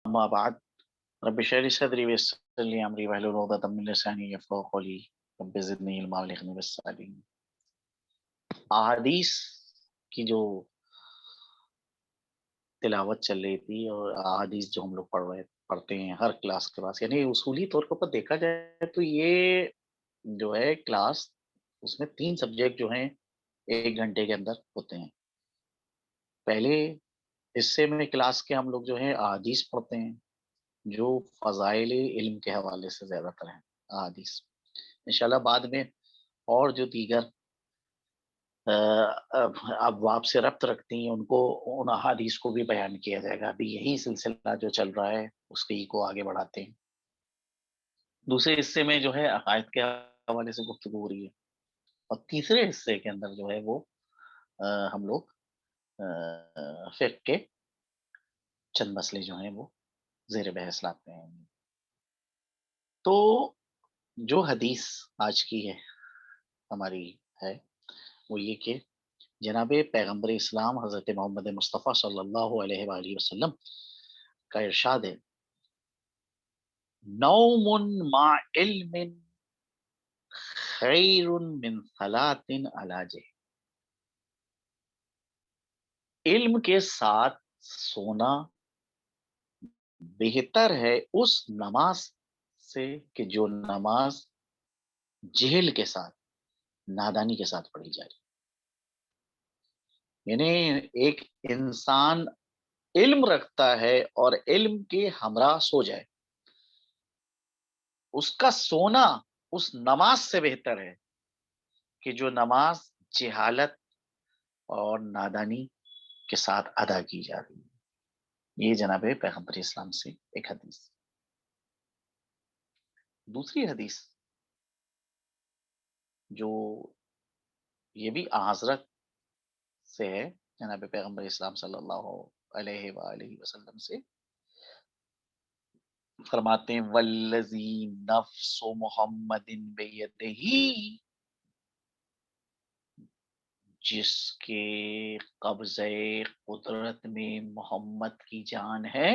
أما بعد رب اشرح لي صدري ويسر لي أمري واحلل عقدة من لساني يفقهوا قولي رب زدنی علما وبلغني بالصالحين۔ احادیث کی جو تلاوت چل رہی تھی اور احادیث جو ہم لوگ پڑھتے ہیں ہر کلاس کے پاس، یعنی اصولی طور پر دیکھا جائے تو یہ جو ہے کلاس، اس میں 3 سبجیکٹ جو ہیں 1 گھنٹے کے اندر ہوتے ہیں۔ پہلے حصے میں کلاس کے ہم لوگ جو ہے احادیث پڑھتے ہیں، جو فضائل علم کے حوالے سے زیادہ تر ہیں احادیث۔ انشاءاللہ بعد میں اور جو دیگر ابواب سے ربط رکھتی ہیں ان کو، ان احادیث کو بھی بیان کیا جائے گا۔ ابھی یہی سلسلہ جو چل رہا ہے اس کی کو آگے بڑھاتے ہیں۔ دوسرے حصے میں جو ہے عقائد کے حوالے سے گفتگو ہو رہی ہے، اور تیسرے حصے کے اندر جو ہے وہ ہم لوگ فقہ کے چند مسئلے جو ہیں وہ زیر بحث لاتے ہیں۔ تو جو حدیث آج کی ہے ہماری ہے وہ یہ کہ جناب پیغمبر اسلام حضرت محمد مصطفیٰ صلی اللہ علیہ وآلہ وسلم کا ارشاد ہے، نوم مع علم خیر من صلاۃ علی جہل۔ علم کے ساتھ سونا بہتر ہے اس نماز سے کہ جو نماز جہل کے ساتھ، نادانی کے ساتھ پڑھی جائے۔ یعنی ایک انسان علم رکھتا ہے اور علم کے ہمراہ سو جائے، اس کا سونا اس نماز سے بہتر ہے کہ جو نماز جہالت اور نادانی کے ساتھ ادا کی جا رہی ہے۔ یہ جناب پیغمبر اسلام سے ایک حدیث۔ دوسری حدیث جو یہ بھی حضرت سے ہے، جناب پیغمبر اسلام صلی اللہ علیہ وآلہ وسلم سے فرماتے ہیں، والذی نفس محمد بیدہ، جس کے قبضہ قدرت میں محمد کی جان ہے،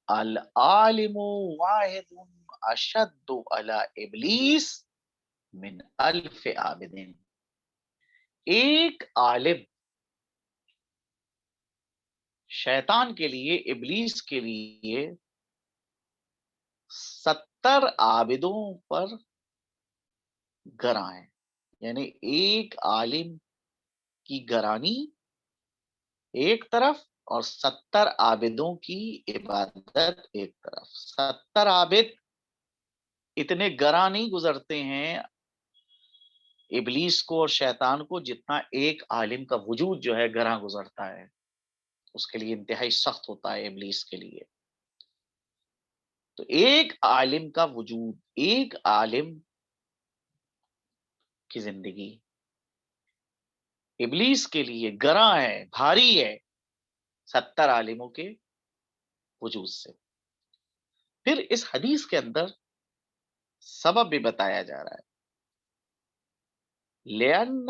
العالم واحد اشد علی ابلیس من الف عابد۔ ایک عالم شیطان کے لیے، ابلیس کے لیے 70 عابدوں پر گراں ہے۔ یعنی ایک عالم کی گرانی ایک طرف اور 70 عابدوں کی عبادت ایک طرف۔ 70 عابد اتنے گراں نہیں گزرتے ہیں ابلیس کو اور شیطان کو جتنا ایک عالم کا وجود جو ہے گراں گزرتا ہے۔ اس کے لیے انتہائی سخت ہوتا ہے ابلیس کے لیے۔ تو ایک عالم کا وجود، ایک عالم کی زندگی ابلیس کے لیے گراں ہے، بھاری ہے 70 عالموں کے وجود سے۔ پھر اس حدیث کے اندر سبب بھی بتایا جا رہا ہے، لِأَنَّ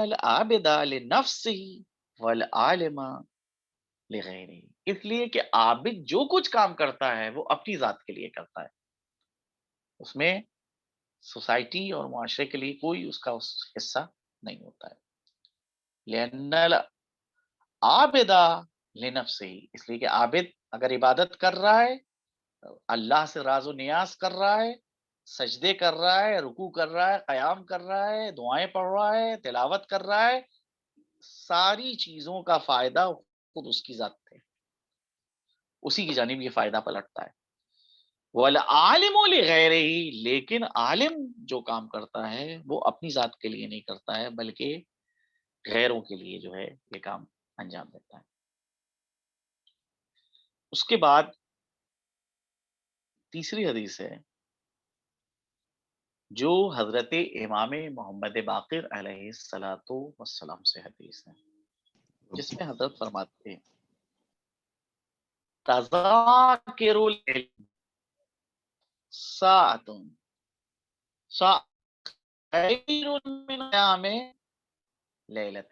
الْعَابِدَ لِنَفْسِهِ وَالْعَالِمَ لِغَيْرِهِ۔ اس لیے کہ عابد جو کچھ کام کرتا ہے وہ اپنی ذات کے لیے کرتا ہے، اس میں سوسائٹی اور معاشرے کے لیے کوئی اس کا حصہ نہیں ہوتا ہے۔ لِأَنَّ الْعَابِدَ لِنَفْسِهِ، اس لیے کہ عابد اگر عبادت کر رہا ہے، اللہ سے راز و نیاز کر رہا ہے، سجدے کر رہا ہے، رکوع کر رہا ہے، قیام کر رہا ہے، دعائیں پڑھ رہا ہے، تلاوت کر رہا ہے، ساری چیزوں کا فائدہ خود اس کی ذات ہے، اسی کی جانب یہ فائدہ پلٹتا ہے۔ وَالْعَالِمُ لِغَيْرِهِ، لیکن عالم جو کام کرتا ہے وہ اپنی ذات کے لیے نہیں کرتا ہے بلکہ غیروں کے لیے جو ہے یہ کام انجام دیتا ہے۔ اس کے بعد تیسری حدیث ہے جو حضرت امام محمد باقر علیہ الصلاۃ والسلام سے حدیث ہے، جس میں حضرت فرماتے ہیں، تذاکر العلم ساعۃ خیر من قیام لیلۃ۔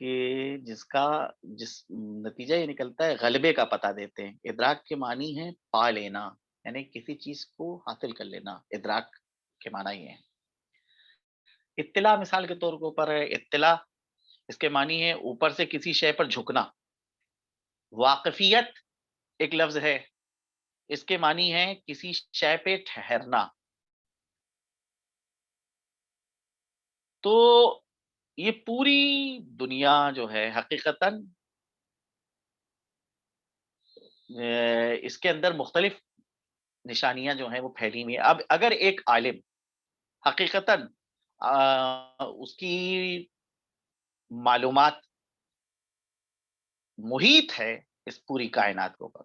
کہ جس نتیجہ یہ نکلتا ہے غلبے کا پتہ دیتے ہیں۔ ادراک کے معنی ہے پا لینا، یعنی کسی چیز کو حاصل کر لینا، ادراک کے معنی یہ ہے۔ اطلاع مثال کے طور کے اوپر ہے، اطلاع اس کے معنی ہے اوپر سے کسی شے پر جھکنا۔ واقفیت ایک لفظ ہے، اس کے معنی ہے کسی شے پہ ٹھہرنا۔ تو یہ پوری دنیا جو ہے حقیقتاً اس کے اندر مختلف نشانیاں جو ہیں وہ پھیلی ہوئی ہیں۔ اب اگر ایک عالم حقیقتاً اس کی معلومات محیط ہے اس پوری کائنات کے اوپر،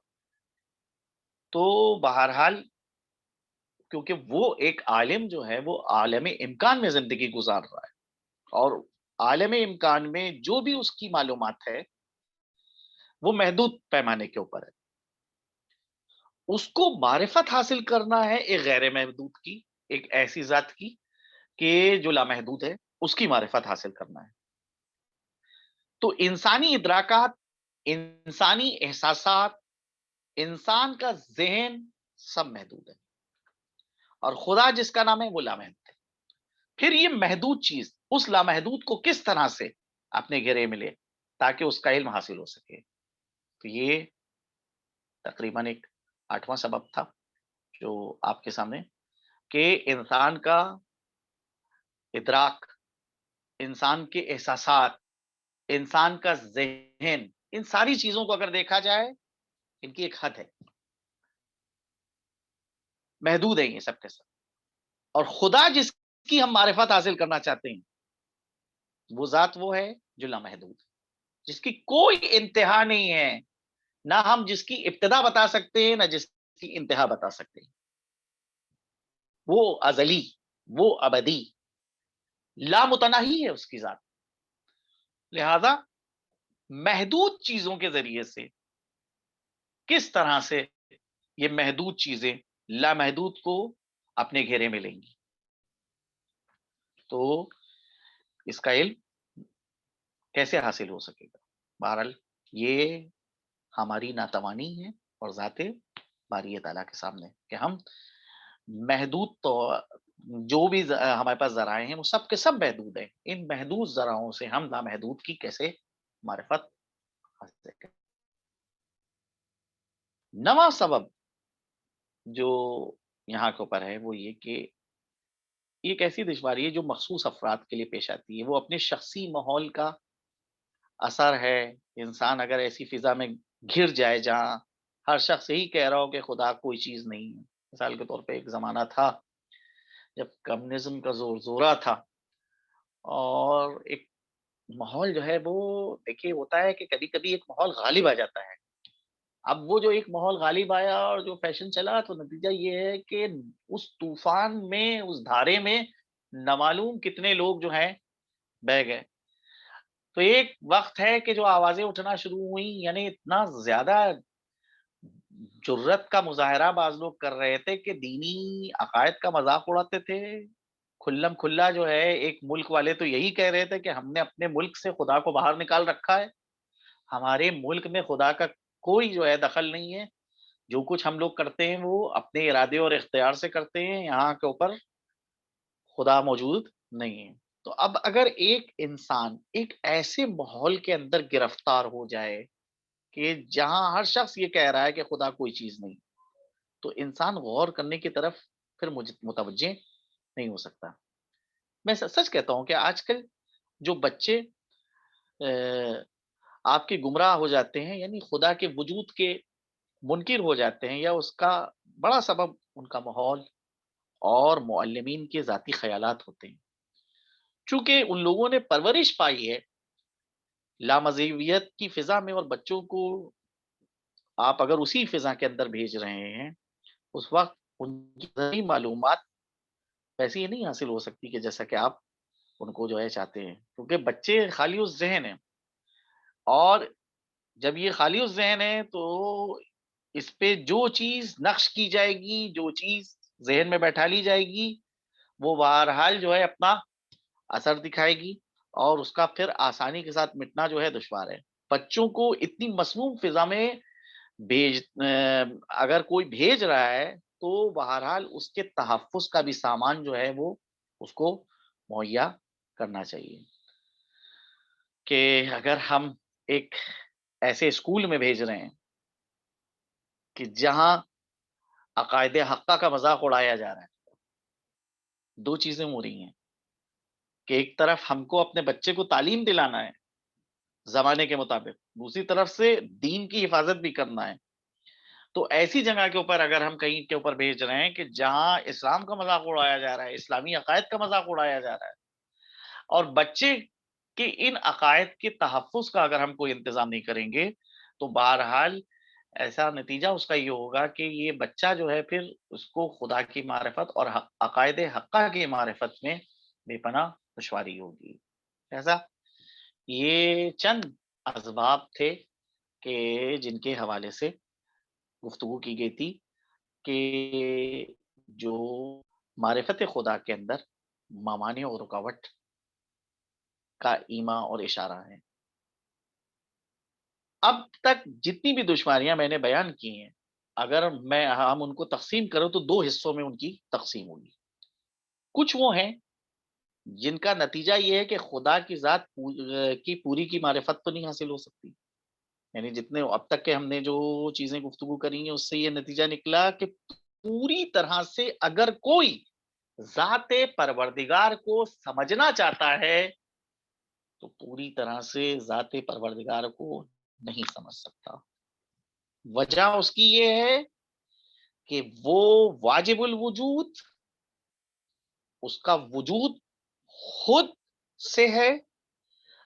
تو بہرحال کیونکہ وہ ایک عالم جو ہے وہ عالم امکان میں زندگی گزار رہا ہے، اور عالم امکان میں جو بھی اس کی معلومات ہے وہ محدود پیمانے کے اوپر ہے۔ اس کو معرفت حاصل کرنا ہے ایک غیر محدود کی، ایک ایسی ذات کی کہ جو لامحدود ہے، اس کی معرفت حاصل کرنا ہے۔ تو انسانی ادراکات، انسانی احساسات، انسان کا ذہن سب محدود ہے، اور خدا جس کا نام ہے وہ لامحدود ہے۔ پھر یہ محدود چیز اس لامحدود کو کس طرح سے اپنے گھیرے میں لے تاکہ اس کا علم حاصل ہو سکے۔ تو یہ تقریباً ایک 8واں سبب تھا جو آپ کے سامنے، کہ انسان کا ادراک، انسان کے احساسات، انسان کا ذہن، ان ساری چیزوں کو اگر دیکھا جائے ان کی ایک حد ہے، محدود ہے یہ سب کے سب۔ اور خدا جس کی ہم معرفت حاصل کرنا چاہتے ہیں وہ ذات وہ ہے جو لامحدود ہے، جس کی کوئی انتہا نہیں ہے، نہ ہم جس کی ابتدا بتا سکتے ہیں نہ جس کی انتہا بتا سکتے ہیں۔ وہ ازلی، وہ ابدی، لامتناہی ہے اس کی ذات۔ لہذا محدود چیزوں کے ذریعے سے کس طرح سے یہ محدود چیزیں لامحدود کو اپنے گھیرے میں لیں گی، تو اس کا علم کیسے حاصل ہو سکے گا۔ بہرحال یہ ہماری ناتوانی ہے اور ذات باری تعالیٰ کے سامنے کہ ہم محدود، تو جو بھی ہمارے پاس ذرائع ہیں وہ سب کے سب محدود ہیں، ان محدود ذرائعوں سے ہم لامحدود کی کیسے معرفت حاصل کریں۔ نواں سبب جو یہاں کے اوپر ہے وہ یہ کہ یہ ایک ایسی دشواری ہے جو مخصوص افراد کے لیے پیش آتی ہے، وہ اپنے شخصی ماحول کا اثر ہے۔ انسان اگر ایسی فضا میں گھر جائے جہاں ہر شخص یہی کہہ رہا ہو کہ خدا کوئی چیز نہیں ہے۔ مثال کے طور پہ ایک زمانہ تھا جب کمیونزم کا زور زورہ تھا، اور ایک ماحول جو ہے وہ دیکھیے ہوتا ہے کہ کبھی کبھی ایک ماحول غالب آ جاتا ہے۔ اب وہ جو ایک ماحول غالب آیا اور جو فیشن چلا، تو نتیجہ یہ ہے کہ اس طوفان میں، اس دھارے میں نامعلوم کتنے لوگ جو ہیں بہ گئے۔ تو ایک وقت ہے کہ جو آوازیں اٹھنا شروع ہوئیں، یعنی اتنا زیادہ جرت کا مظاہرہ بعض لوگ کر رہے تھے کہ دینی عقائد کا مذاق اڑاتے تھے کھلم کھلا۔ جو ہے ایک ملک والے تو یہی کہہ رہے تھے کہ ہم نے اپنے ملک سے خدا کو باہر نکال رکھا ہے، ہمارے ملک میں خدا کا کوئی جو ہے دخل نہیں ہے، جو کچھ ہم لوگ کرتے ہیں وہ اپنے ارادے اور اختیار سے کرتے ہیں، یہاں کے اوپر خدا موجود نہیں ہے۔ تو اب اگر ایک انسان ایک ایسے ماحول کے اندر گرفتار ہو جائے کہ جہاں ہر شخص یہ کہہ رہا ہے کہ خدا کوئی چیز نہیں، تو انسان غور کرنے کی طرف پھر متوجہ نہیں ہو سکتا۔ میں سچ کہتا ہوں کہ آج کل جو بچے آپ کے گمراہ ہو جاتے ہیں، یعنی خدا کے وجود کے منکر ہو جاتے ہیں، یا اس کا بڑا سبب ان کا ماحول اور معلمین کے ذاتی خیالات ہوتے ہیں۔ چونکہ ان لوگوں نے پرورش پائی ہے لامذہبیت کی فضا میں، اور بچوں کو آپ اگر اسی فضا کے اندر بھیج رہے ہیں، اس وقت ان کی ذہنی معلومات ویسی ہی نہیں حاصل ہو سکتی کہ جیسا کہ آپ ان کو جو ہے چاہتے ہیں، کیونکہ بچے خالی اس ذہن ہیں، اور جب یہ خالی اس ذہن ہے تو اس پہ جو چیز نقش کی جائے گی، جو چیز ذہن میں بیٹھا لی جائے گی، وہ بہرحال جو ہے اپنا اثر دکھائے گی، اور اس کا پھر آسانی کے ساتھ مٹنا جو ہے دشوار ہے۔ بچوں کو اتنی مسموم فضا میں اگر کوئی بھیج رہا ہے تو بہرحال اس کے تحفظ کا بھی سامان جو ہے وہ اس کو مہیا کرنا چاہیے، کہ اگر ہم ایک ایسے اسکول میں بھیج رہے ہیں کہ جہاں عقائد حقہ کا مذاق اڑایا جا رہا ہے، دو چیزیں ہو رہی ہیں کہ ایک طرف ہم کو اپنے بچے کو تعلیم دلانا ہے زمانے کے مطابق، دوسری طرف سے دین کی حفاظت بھی کرنا ہے۔ تو ایسی جگہ کے اوپر اگر ہم کہیں کے اوپر بھیج رہے ہیں کہ جہاں اسلام کا مذاق اڑایا جا رہا ہے، اسلامی عقائد کا مذاق اڑایا جا رہا ہے، اور بچے کے ان عقائد کے تحفظ کا اگر ہم کوئی انتظام نہیں کریں گے تو بہرحال ایسا نتیجہ اس کا یہ ہوگا کہ یہ بچہ جو ہے پھر اس کو خدا کی معرفت اور عقائد حقہ کی معرفت میں بے پناہ دشواری ہوگی۔ ایسا یہ چند اسباب تھے کہ جن کے حوالے سے گفتگو کی گئی تھی کہ جو معرفت خدا کے اندر ممانع اور رکاوٹ کا ایما اور اشارہ ہے۔ اب تک جتنی بھی دشواریاں میں نے بیان کی ہیں، اگر ہم ان کو تقسیم کریں تو دو حصوں میں ان کی تقسیم ہوگی۔ کچھ وہ ہیں جن کا نتیجہ یہ ہے کہ خدا کی ذات کی پوری کی معرفت تو نہیں حاصل ہو سکتی، یعنی جتنے اب تک کے ہم نے جو چیزیں گفتگو کری ہیں اس سے یہ نتیجہ نکلا کہ پوری طرح سے اگر کوئی ذات پروردگار کو سمجھنا چاہتا ہے تو پوری طرح سے ذات پروردگار کو نہیں سمجھ سکتا۔ وجہ اس کی یہ ہے کہ وہ واجب الوجود، اس کا وجود خود سے ہے،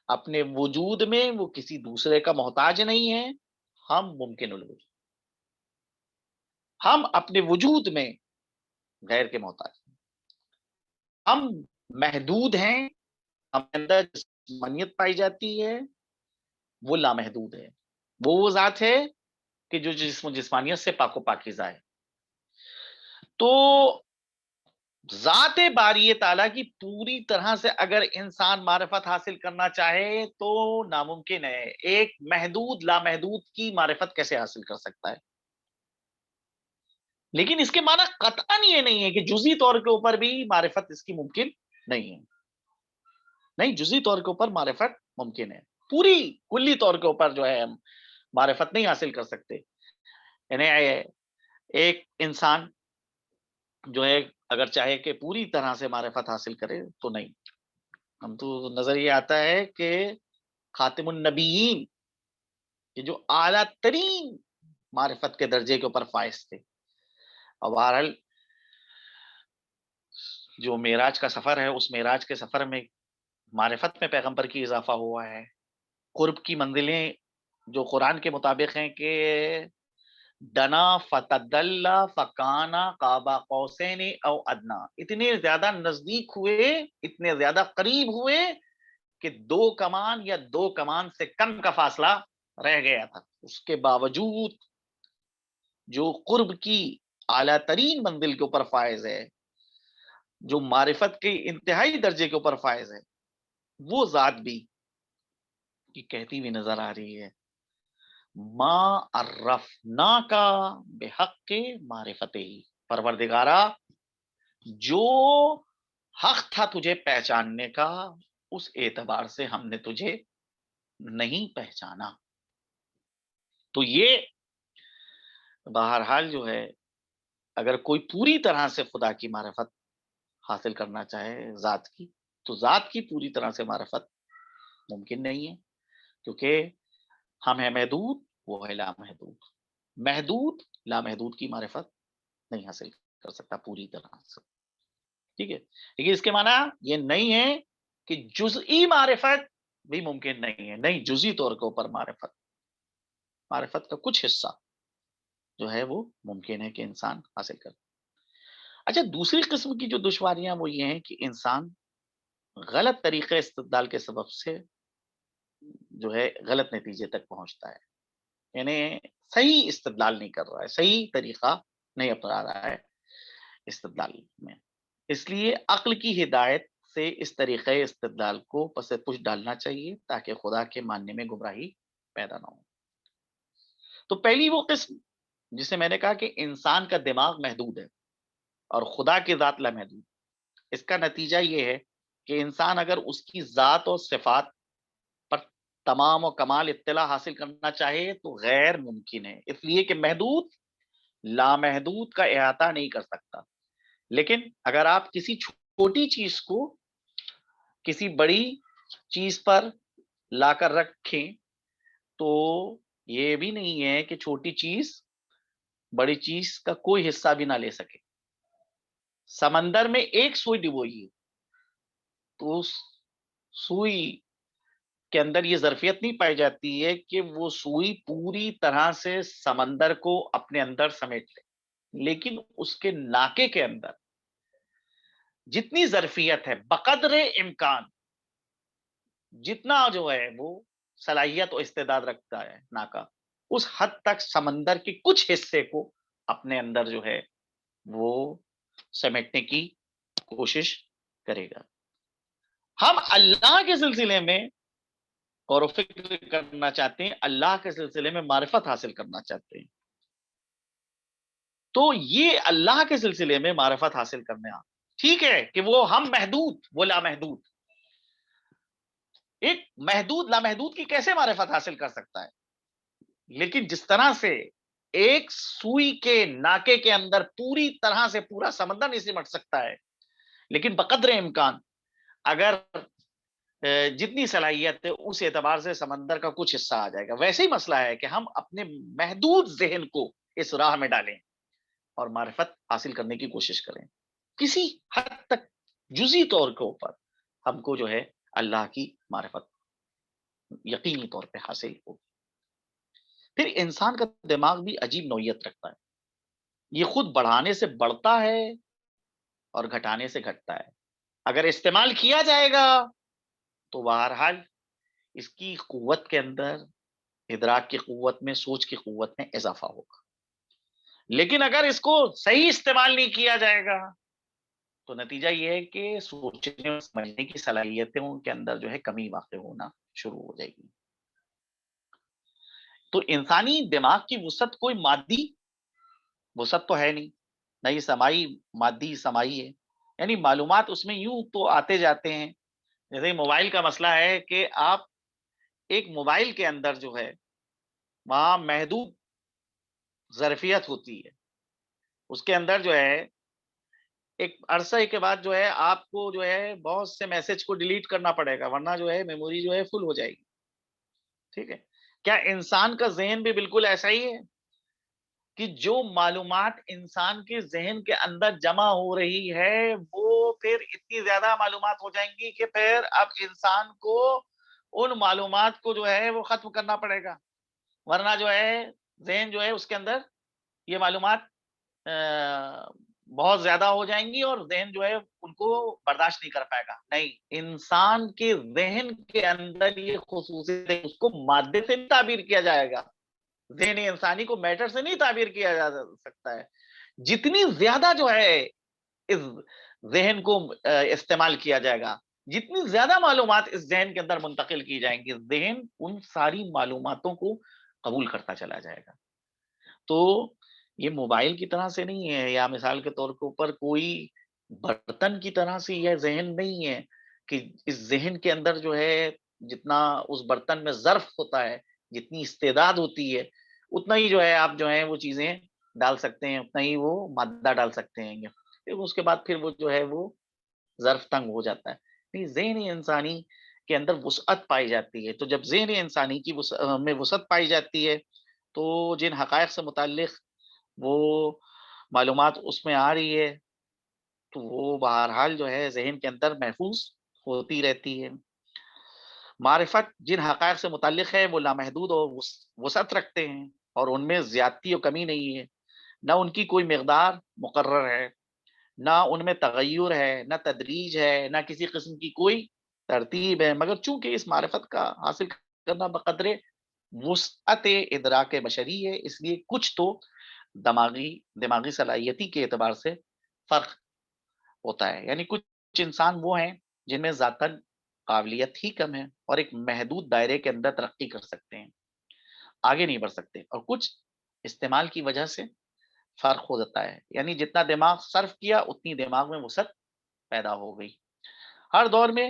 اپنے وجود میں وہ کسی دوسرے کا محتاج نہیں ہے۔ ہم ممکن الوجود، ہم اپنے وجود میں غیر کے محتاج ہیں، ہم محدود ہیں، ہم اندر جسمانیت پائی جاتی ہے، وہ لامحدود ہے، وہ ذات ہے کہ جو جسمانیت سے پاک و پاکیزہ ہے۔ تو ذات باری تعالیٰ کی پوری طرح سے اگر انسان معرفت حاصل کرنا چاہے تو ناممکن ہے۔ ایک محدود لامحدود کی معرفت کیسے حاصل کر سکتا ہے؟ لیکن اس کے معنی قطعاً یہ نہیں ہے کہ جزئی طور کے اوپر بھی معرفت اس کی ممکن نہیں ہے۔ نہیں، جزئی طور کے اوپر معرفت ممکن ہے، پوری کلی طور کے اوپر جو ہے ہم معرفت نہیں حاصل کر سکتے۔ یعنی ایک انسان جو ہے اگر چاہے کہ پوری طرح سے معرفت حاصل کرے تو نہیں، ہم تو نظر یہ آتا ہے کہ خاتم النبیین یہ جو اعلیٰ ترین معرفت کے درجے کے اوپر فائز تھے، اور بہرحال جو معراج کا سفر ہے اس معراج کے سفر میں معرفت میں پیغمبر کی اضافہ ہوا ہے، قرب کی منزلیں جو قرآن کے مطابق ہیں کہ دنا فتدلا فکانا قابا قوسین او ادنا، اتنے زیادہ نزدیک ہوئے، اتنے زیادہ قریب ہوئے کہ دو کمان یا دو کمان سے کم کا فاصلہ رہ گیا تھا۔ اس کے باوجود جو قرب کی اعلیٰ ترین منزل کے اوپر فائز ہے، جو معرفت کے انتہائی درجے کے اوپر فائز ہے، وہ ذات بھی کی کہتی ہوئی نظر آ رہی ہے ما عرفنا کا بحق معرفت ہی، پروردگارا جو حق تھا تجھے پہچاننے کا اس اعتبار سے ہم نے تجھے نہیں پہچانا۔ تو یہ بہرحال جو ہے اگر کوئی پوری طرح سے خدا کی معرفت حاصل کرنا چاہے ذات کی، تو ذات کی پوری طرح سے معرفت ممکن نہیں ہے، کیونکہ ہم ہیں محدود، وہ ہے لامحدود۔ محدود لامحدود کی معرفت نہیں حاصل کر سکتا پوری طرح سے، ٹھیک ہے۔ لیکن اس کے معنی یہ نہیں ہے کہ جزئی معرفت بھی ممکن نہیں ہے، نہیں، جزئی طور کے اوپر معرفت کا کچھ حصہ جو ہے وہ ممکن ہے کہ انسان حاصل کر۔ اچھا، دوسری قسم کی جو دشواریاں وہ یہ ہیں کہ انسان غلط طریقے استدلال کے سبب سے جو ہے غلط نتیجے تک پہنچتا ہے، یعنی صحیح استدلال نہیں کر رہا ہے، صحیح طریقہ نہیں اپنا رہا ہے استدلال میں، اس لیے عقل کی ہدایت سے اس طریقۂ استدلال کو پس پش ڈالنا چاہیے تاکہ خدا کے ماننے میں گمراہی پیدا نہ ہو۔ تو پہلی وہ قسم جسے میں نے کہا کہ انسان کا دماغ محدود ہے اور خدا کی ذات لامحدود، اس کا نتیجہ یہ ہے کہ انسان اگر اس کی ذات اور صفات پر تمام و کمال اطلاع حاصل کرنا چاہے تو غیر ممکن ہے، اس لیے کہ محدود لامحدود کا احاطہ نہیں کر سکتا۔ لیکن اگر آپ کسی چھوٹی چیز کو کسی بڑی چیز پر لا کر رکھیں تو یہ بھی نہیں ہے کہ چھوٹی چیز بڑی چیز کا کوئی حصہ بھی نہ لے سکے۔ سمندر میں ایک سوئی ڈبوئی ہے تو اس سوئی کے اندر یہ ظرفیت نہیں پائی جاتی ہے کہ وہ سوئی پوری طرح سے سمندر کو اپنے اندر سمیٹ لے، لیکن اس کے ناکے کے اندر جتنی ظرفیت ہے بقدر امکان، جتنا جو ہے وہ صلاحیت و استعداد رکھتا ہے ناکا، اس حد تک سمندر کے کچھ حصے کو اپنے اندر جو ہے وہ سمیٹنے کی کوشش کرے گا۔ ہم اللہ کے سلسلے میں غور و فکر کرنا چاہتے ہیں، اللہ کے سلسلے میں معرفت حاصل کرنا چاہتے ہیں، تو یہ اللہ کے سلسلے میں معرفت حاصل کرنے ٹھیک ہے کہ وہ ہم محدود وہ لامحدود، ایک محدود لامحدود کی کیسے معرفت حاصل کر سکتا ہے؟ لیکن جس طرح سے ایک سوئی کے ناکے کے اندر پوری طرح سے پورا سمندر نہیں سمٹ سکتا ہے، لیکن بقدر امکان اگر جتنی صلاحیت ہے اس اعتبار سے سمندر کا کچھ حصہ آ جائے گا، ویسے ہی مسئلہ ہے کہ ہم اپنے محدود ذہن کو اس راہ میں ڈالیں اور معرفت حاصل کرنے کی کوشش کریں، کسی حد تک جزئی طور کے اوپر ہم کو جو ہے اللہ کی معرفت یقینی طور پہ حاصل ہوگی۔ پھر انسان کا دماغ بھی عجیب نوعیت رکھتا ہے، یہ خود بڑھانے سے بڑھتا ہے اور گھٹانے سے گھٹتا ہے۔ اگر استعمال کیا جائے گا تو بہرحال اس کی قوت کے اندر، ادراک کی قوت میں، سوچ کی قوت میں اضافہ ہوگا، لیکن اگر اس کو صحیح استعمال نہیں کیا جائے گا تو نتیجہ یہ ہے کہ سوچنے اور سمجھنے کی صلاحیتوں کے اندر جو ہے کمی واقع ہونا شروع ہو جائے گی۔ تو انسانی دماغ کی وسعت کوئی مادی وسعت تو ہے نہیں، نہ یہ سمائی مادی سمائی ہے، یعنی معلومات اس میں یوں تو آتے جاتے ہیں، جیسے موبائل کا مسئلہ ہے کہ آپ ایک موبائل کے اندر جو ہے وہاں محدود ظرفیت ہوتی ہے، اس کے اندر جو ہے ایک عرصے کے بعد جو ہے آپ کو جو ہے بہت سے میسج کو ڈیلیٹ کرنا پڑے گا، ورنہ جو ہے میموری جو ہے فل ہو جائے گی، ٹھیک ہے؟ کیا انسان کا ذہن بھی بالکل ایسا ہی ہے کہ جو معلومات انسان کے ذہن کے اندر جمع ہو رہی ہے وہ پھر اتنی زیادہ معلومات ہو جائیں گی کہ پھر اب انسان کو ان معلومات کو جو ہے وہ ختم کرنا پڑے گا، ورنہ جو ہے ذہن جو ہے اس کے اندر یہ معلومات بہت زیادہ ہو جائیں گی اور ذہن جو ہے ان کو برداشت نہیں کر پائے گا۔ نہیں، انسان کے ذہن کے اندر یہ خصوصیت ہے، اس کو مادے سے نہیں تعبیر کیا جائے گا، ذہن انسانی کو میٹر سے نہیں تعبیر کیا جا سکتا ہے۔ جتنی زیادہ جو ہے اس ذہن کو استعمال کیا جائے گا، جتنی زیادہ معلومات اس ذہن کے اندر منتقل کی جائیں گی، ذہن ان ساری معلوماتوں کو قبول کرتا چلا جائے گا۔ تو یہ موبائل کی طرح سے نہیں ہے، یا مثال کے طور کے اوپر کوئی برتن کی طرح سے یہ ذہن نہیں ہے کہ اس ذہن کے اندر جو ہے جتنا اس برتن میں ظرف ہوتا ہے، جتنی استعداد ہوتی ہے، اتنا ہی جو ہے آپ جو ہے وہ چیزیں ڈال سکتے ہیں، اتنا ہی وہ مادہ ڈال سکتے ہیں گے، پھر اس کے بعد پھر وہ جو ہے وہ ظرف تنگ ہو جاتا ہے۔ نہیں، ذہن انسانی کے اندر وسعت پائی جاتی ہے، تو جب ذہن انسانی کی میں وسعت پائی جاتی ہے تو جن حقائق سے متعلق وہ معلومات اس میں آ رہی ہے تو وہ بہرحال جو ہے ذہن کے اندر محفوظ ہوتی رہتی ہے۔ معرفت جن حقائق سے متعلق ہے وہ لامحدود اور وسعت رکھتے ہیں اور ان میں زیادتی و کمی نہیں ہے، نہ ان کی کوئی مقدار مقرر ہے، نہ ان میں تغیر ہے، نہ تدریج ہے، نہ کسی قسم کی کوئی ترتیب ہے، مگر چونکہ اس معرفت کا حاصل کرنا بقدر وسعت ادراک بشری ہے، اس لیے کچھ تو دماغی صلاحیتی کے اعتبار سے فرق ہوتا ہے، یعنی کچھ انسان وہ ہیں جن میں ذاتاً قابلیت ہی کم ہے اور ایک محدود دائرے کے اندر ترقی کر سکتے ہیں، آگے نہیں بڑھ سکتے، اور کچھ استعمال کی وجہ سے فرق ہو جاتا ہے، یعنی جتنا دماغ صرف کیا اتنی دماغ میں وسعت پیدا ہو گئی۔ ہر دور میں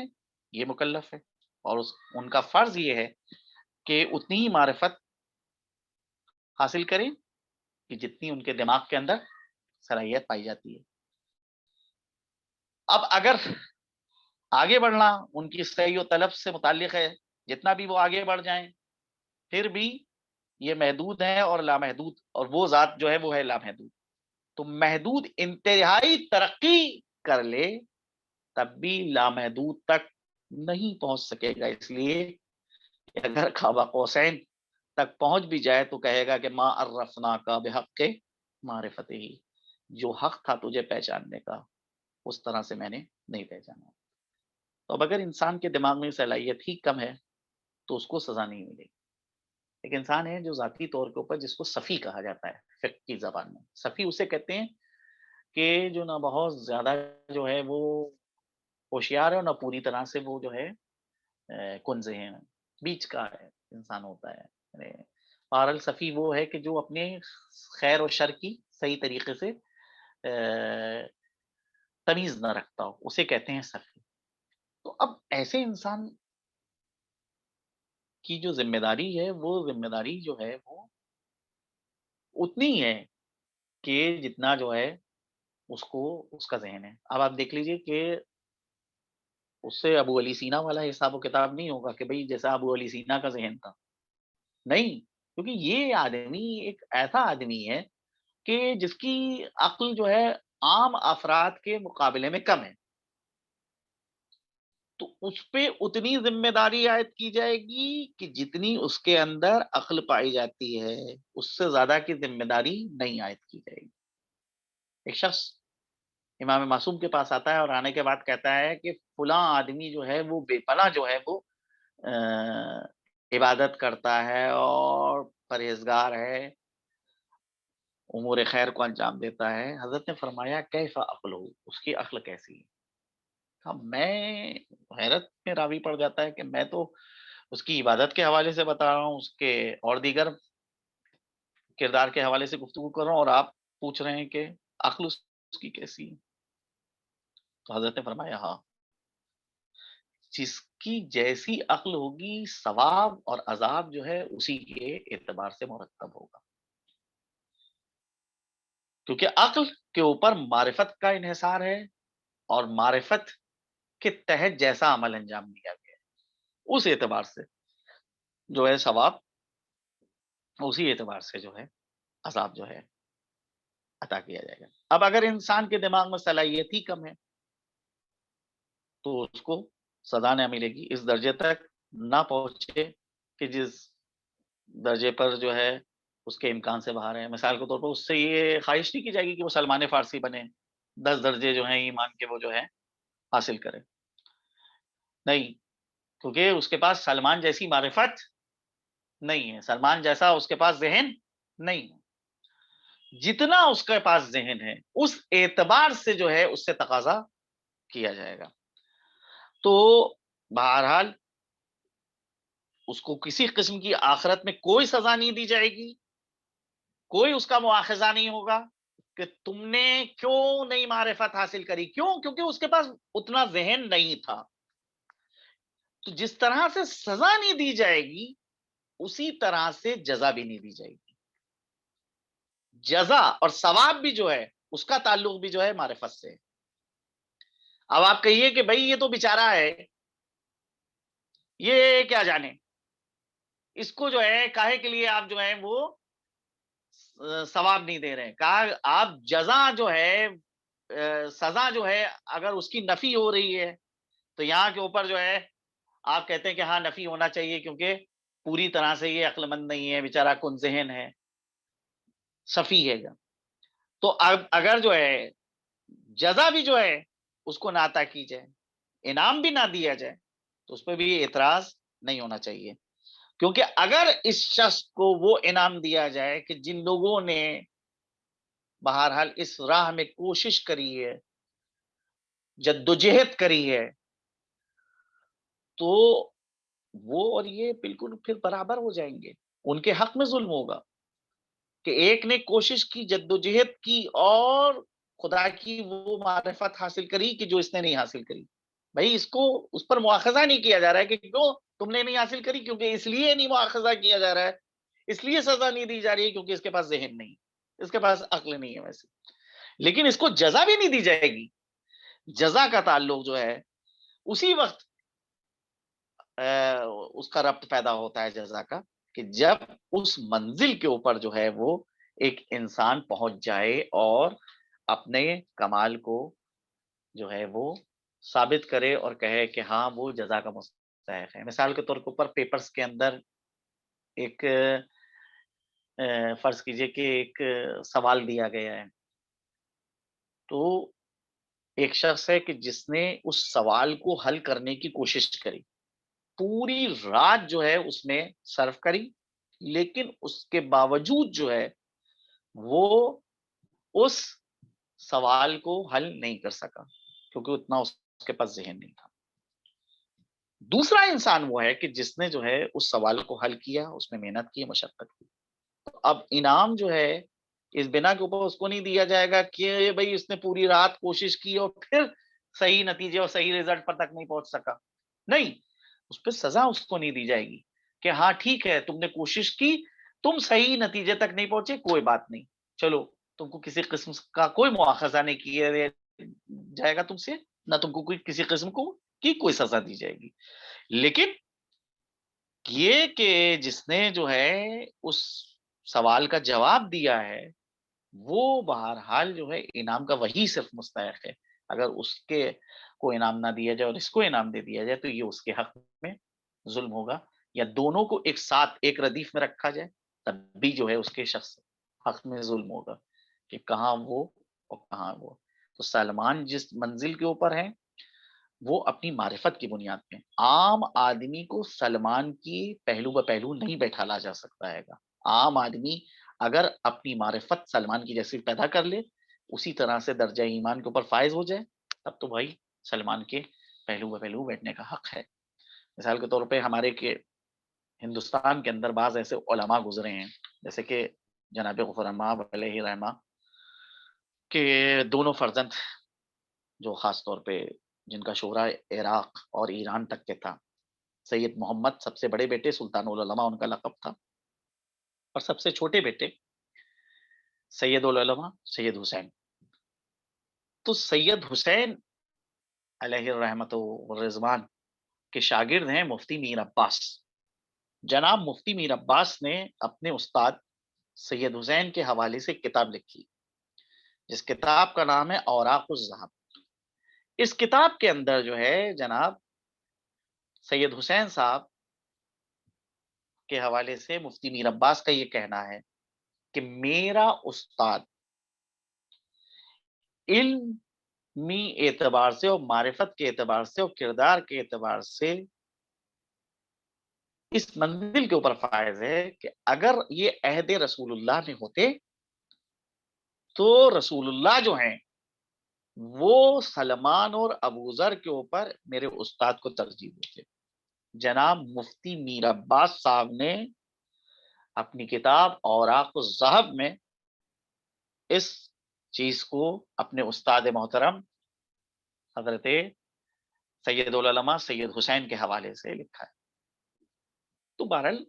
یہ مکلف ہے اور ان کا فرض یہ ہے کہ اتنی ہی معرفت حاصل کریں کہ جتنی ان کے دماغ کے اندر صلاحیت پائی جاتی ہے۔ اب اگر آگے بڑھنا ان کی صحیح و طلب سے متعلق ہے، جتنا بھی وہ آگے بڑھ جائیں پھر بھی یہ محدود ہے اور لامحدود، اور وہ ذات جو ہے وہ ہے لامحدود، تو محدود انتہائی ترقی کر لے تب بھی لامحدود تک نہیں پہنچ سکے گا، اس لیے کہ اگر قاب قوسین تک پہنچ بھی جائے تو کہے گا کہ ما عرفنا کا بحق معرفت ہی، جو حق تھا تجھے پہچاننے کا اس طرح سے میں نے نہیں پہچانا۔ تو اب اگر انسان کے دماغ میں صلاحیت ہی کم ہے تو اس کو سزا نہیں ملے گی۔ ایک انسان ہے جو ذاتی طور کے اوپر، جس کو سفی کہا جاتا ہے فقہ کی زبان میں، سفی اسے کہتے ہیں کہ جو نہ بہت زیادہ جو ہے وہ ہوشیار ہے اور نہ پوری طرح سے وہ جو ہے کنز ہیں، بیچ کا ہے انسان ہوتا ہے۔ یعنی بہرحال صفی وہ ہے کہ جو اپنے خیر و شر کی صحیح طریقے سے تمیز نہ رکھتا ہو، اسے کہتے ہیں صفی۔ تو اب ایسے انسان کی جو ذمہ داری ہے وہ ذمہ داری جو ہے وہ اتنی ہے کہ جتنا جو ہے اس کو اس کا ذہن ہے۔ اب آپ دیکھ لیجئے کہ اس سے ابو علی سینا والا حساب و کتاب نہیں ہوگا کہ بھئی جیسا ابو علی سینا کا ذہن تھا، نہیں، کیونکہ یہ آدمی ایک ایسا آدمی ہے کہ جس کی عقل جو ہے عام افراد کے مقابلے میں کم ہے، تو اس پہ اتنی ذمہ داری عائد کی جائے گی کہ جتنی اس کے اندر عقل پائی جاتی ہے اس سے زیادہ کی ذمہ داری نہیں عائد کی جائے گی۔ ایک شخص امام معصوم کے پاس آتا ہے اور آنے کے بعد کہتا ہے کہ فلاں آدمی جو ہے وہ بے پناہ جو ہے وہ عبادت کرتا ہے اور پرہیزگار ہے، امور خیر کو انجام دیتا ہے۔ حضرت نے فرمایا کیف عقلہ، اس کی عقل کیسی ہے؟ کہا میں حیرت میں راوی پڑ جاتا ہے کہ میں تو اس کی عبادت کے حوالے سے بتا رہا ہوں، اس کے اور دیگر کردار کے حوالے سے گفتگو کر رہا ہوں، اور آپ پوچھ رہے ہیں کہ عقل اس کی کیسی ہے؟ تو حضرت نے فرمایا ہاں، جس کی جیسی عقل ہوگی ثواب اور عذاب جو ہے اسی کے اعتبار سے مرتب ہوگا، کیونکہ عقل کے اوپر معرفت کا انحصار ہے، اور معرفت کے تحت جیسا عمل انجام دیا گیا ہے اس اعتبار سے جو ہے ثواب، اسی اعتبار سے جو ہے عذاب جو ہے عطا کیا جائے گا۔ اب اگر انسان کے دماغ میں صلاحیت ہی کم ہے تو اس کو سزا نہ ملے گی، اس درجے تک نہ پہنچے کہ جس درجے پر جو ہے اس کے امکان سے باہر ہے۔ مثال کے طور پر اس سے یہ خواہش نہیں کی جائے گی کہ وہ سلمان فارسی بنے، 10 درجے جو ہیں ایمان کے وہ جو ہے حاصل کرے، نہیں، کیونکہ اس کے پاس سلمان جیسی معرفت نہیں ہے، سلمان جیسا اس کے پاس ذہن نہیں ہے۔ جتنا اس کے پاس ذہن ہے اس اعتبار سے جو ہے اس سے تقاضا کیا جائے گا۔ تو بہرحال اس کو کسی قسم کی آخرت میں کوئی سزا نہیں دی جائے گی، کوئی اس کا مواخذہ نہیں ہوگا کہ تم نے کیوں نہیں معرفت حاصل کری، کیوں؟ کیونکہ اس کے پاس اتنا ذہن نہیں تھا۔ تو جس طرح سے سزا نہیں دی جائے گی اسی طرح سے جزا بھی نہیں دی جائے گی۔ جزا اور ثواب بھی جو ہے اس کا تعلق بھی جو ہے معرفت سے۔ اب آپ کہیے کہ بھائی یہ تو بیچارہ ہے، یہ کیا جانے، اس کو جو ہے کاہے کے لیے آپ جو ہے وہ ثواب نہیں دے رہے ہیں؟ کہا آپ جزا جو ہے سزا جو ہے اگر اس کی نفی ہو رہی ہے تو یہاں کے اوپر جو ہے آپ کہتے ہیں کہ ہاں نفی ہونا چاہیے کیونکہ پوری طرح سے یہ عقل مند نہیں ہے، بیچارہ کن ذہن ہے، سفی ہے گا۔ تو اب اگر جو ہے جزا بھی جو ہے اس کو نہ عطا کی جائے، انعام بھی نہ دیا جائے تو اس پہ بھی اعتراض نہیں ہونا چاہیے، کیونکہ اگر اس شخص کو وہ انعام دیا جائے کہ جن لوگوں نے بہرحال اس راہ میں کوشش کری ہے، جدوجہد کری ہے، تو وہ اور یہ بالکل پھر برابر ہو جائیں گے. ان کے حق میں ظلم ہوگا کہ ایک نے کوشش کی، جدوجہد کی اور خدا کی وہ معرفت حاصل کری کہ جو اس نے نہیں حاصل کری. بھائی اس کو اس پر مواخذہ نہیں کیا جا رہا ہے کہ کیوں تم نے نہیں حاصل کری، کیونکہ اس لیے نہیں مواخذہ کیا جا رہا ہے، اس لیے سزا نہیں دی جا رہی ہے کیونکہ اس کے پاس ذہن نہیں، اس کے پاس عقل نہیں ہے ویسے. لیکن اس کو جزا بھی نہیں دی جائے گی. جزا کا تعلق جو ہے اسی وقت اس کا ربط پیدا ہوتا ہے جزا کا، کہ جب اس منزل کے اوپر جو ہے وہ ایک انسان پہنچ جائے اور اپنے کمال کو جو ہے وہ ثابت کرے اور کہے کہ ہاں وہ جزا کا مستحق ہے. مثال کے طور کے اوپر پیپرز کے اندر ایک فرض کیجئے کہ ایک سوال دیا گیا ہے، تو ایک شخص ہے کہ جس نے اس سوال کو حل کرنے کی کوشش کری، پوری رات جو ہے اس میں صرف کری، لیکن اس کے باوجود جو ہے وہ اس سوال کو حل نہیں کر سکا کیونکہ اتنا اس کے پاس ذہن نہیں تھا. دوسرا انسان وہ ہے کہ جس نے جو ہے اس سوال کو حل کیا، اس میں محنت کی، مشقت کی. اب انعام جو ہے اس بنا کے اوپر اس کو نہیں دیا جائے گا کہ بھئی اس نے پوری رات کوشش کی اور پھر صحیح نتیجے اور صحیح رزلٹ پر تک نہیں پہنچ سکا. نہیں، اس پہ سزا اس کو نہیں دی جائے گی کہ ہاں ٹھیک ہے تم نے کوشش کی، تم صحیح نتیجے تک نہیں پہنچے، کوئی بات نہیں، چلو تم کو کسی قسم کا کوئی مواخذہ نہیں کیا جائے گا تم سے، نہ تم کو کوئی کسی قسم کو کی کوئی سزا دی جائے گی. لیکن یہ کہ جس نے جو ہے اس سوال کا جواب دیا ہے وہ بہرحال جو ہے انعام کا وہی صرف مستحق ہے. اگر اس کے کو انعام نہ دیا جائے اور اس کو انعام دے دیا جائے تو یہ اس کے حق میں ظلم ہوگا، یا دونوں کو ایک ساتھ ایک ردیف میں رکھا جائے تب بھی جو ہے اس کے شخص حق میں ظلم ہوگا کہ کہاں وہ اور کہاں وہ. تو سلمان جس منزل کے اوپر ہیں وہ اپنی معرفت کی بنیاد پہ. عام آدمی کو سلمان کی پہلو بہ پہلو نہیں بیٹھالا جا سکتا ہے گا. عام آدمی اگر اپنی معرفت سلمان کی جیسی پیدا کر لے، اسی طرح سے درجہ ایمان کے اوپر فائز ہو جائے، تب تو بھائی سلمان کے پہلو بہ پہلو بیٹھنے کا حق ہے. مثال کے طور پہ ہمارے کے ہندوستان کے اندر بعض ایسے علماء گزرے ہیں، جیسے کہ جناب غفرما علیہ رحمہ کے دونوں فرزند جو خاص طور پہ جن کا شہرہ عراق اور ایران تک کے تھا، سید محمد سب سے بڑے بیٹے، سلطان العلماء ان کا لقب تھا، اور سب سے چھوٹے بیٹے سید العلماء سید حسین. تو سید حسین علیہ الرحمت والرضوان کے شاگرد ہیں مفتی میر عباس. جناب مفتی میر عباس نے اپنے استاد سید حسین کے حوالے سے کتاب لکھی جس کتاب کا نام ہے اوراق الذہب. اس کتاب کے اندر جو ہے جناب سید حسین صاحب کے حوالے سے مفتی میر عباس کا یہ کہنا ہے کہ میرا استاد علمی اعتبار سے اور معرفت کے اعتبار سے اور کردار کے اعتبار سے اس منزل کے اوپر فائز ہے کہ اگر یہ عہد رسول اللہ میں ہوتے تو رسول اللہ جو ہیں وہ سلمان اور ابو ذر کے اوپر میرے استاد کو ترجیح دیتے. جناب مفتی میر عباس صاحب نے اپنی کتاب اوراق الذہب میں اس چیز کو اپنے استاد محترم حضرت سید العلماء سید حسین کے حوالے سے لکھا ہے. تو بہرحال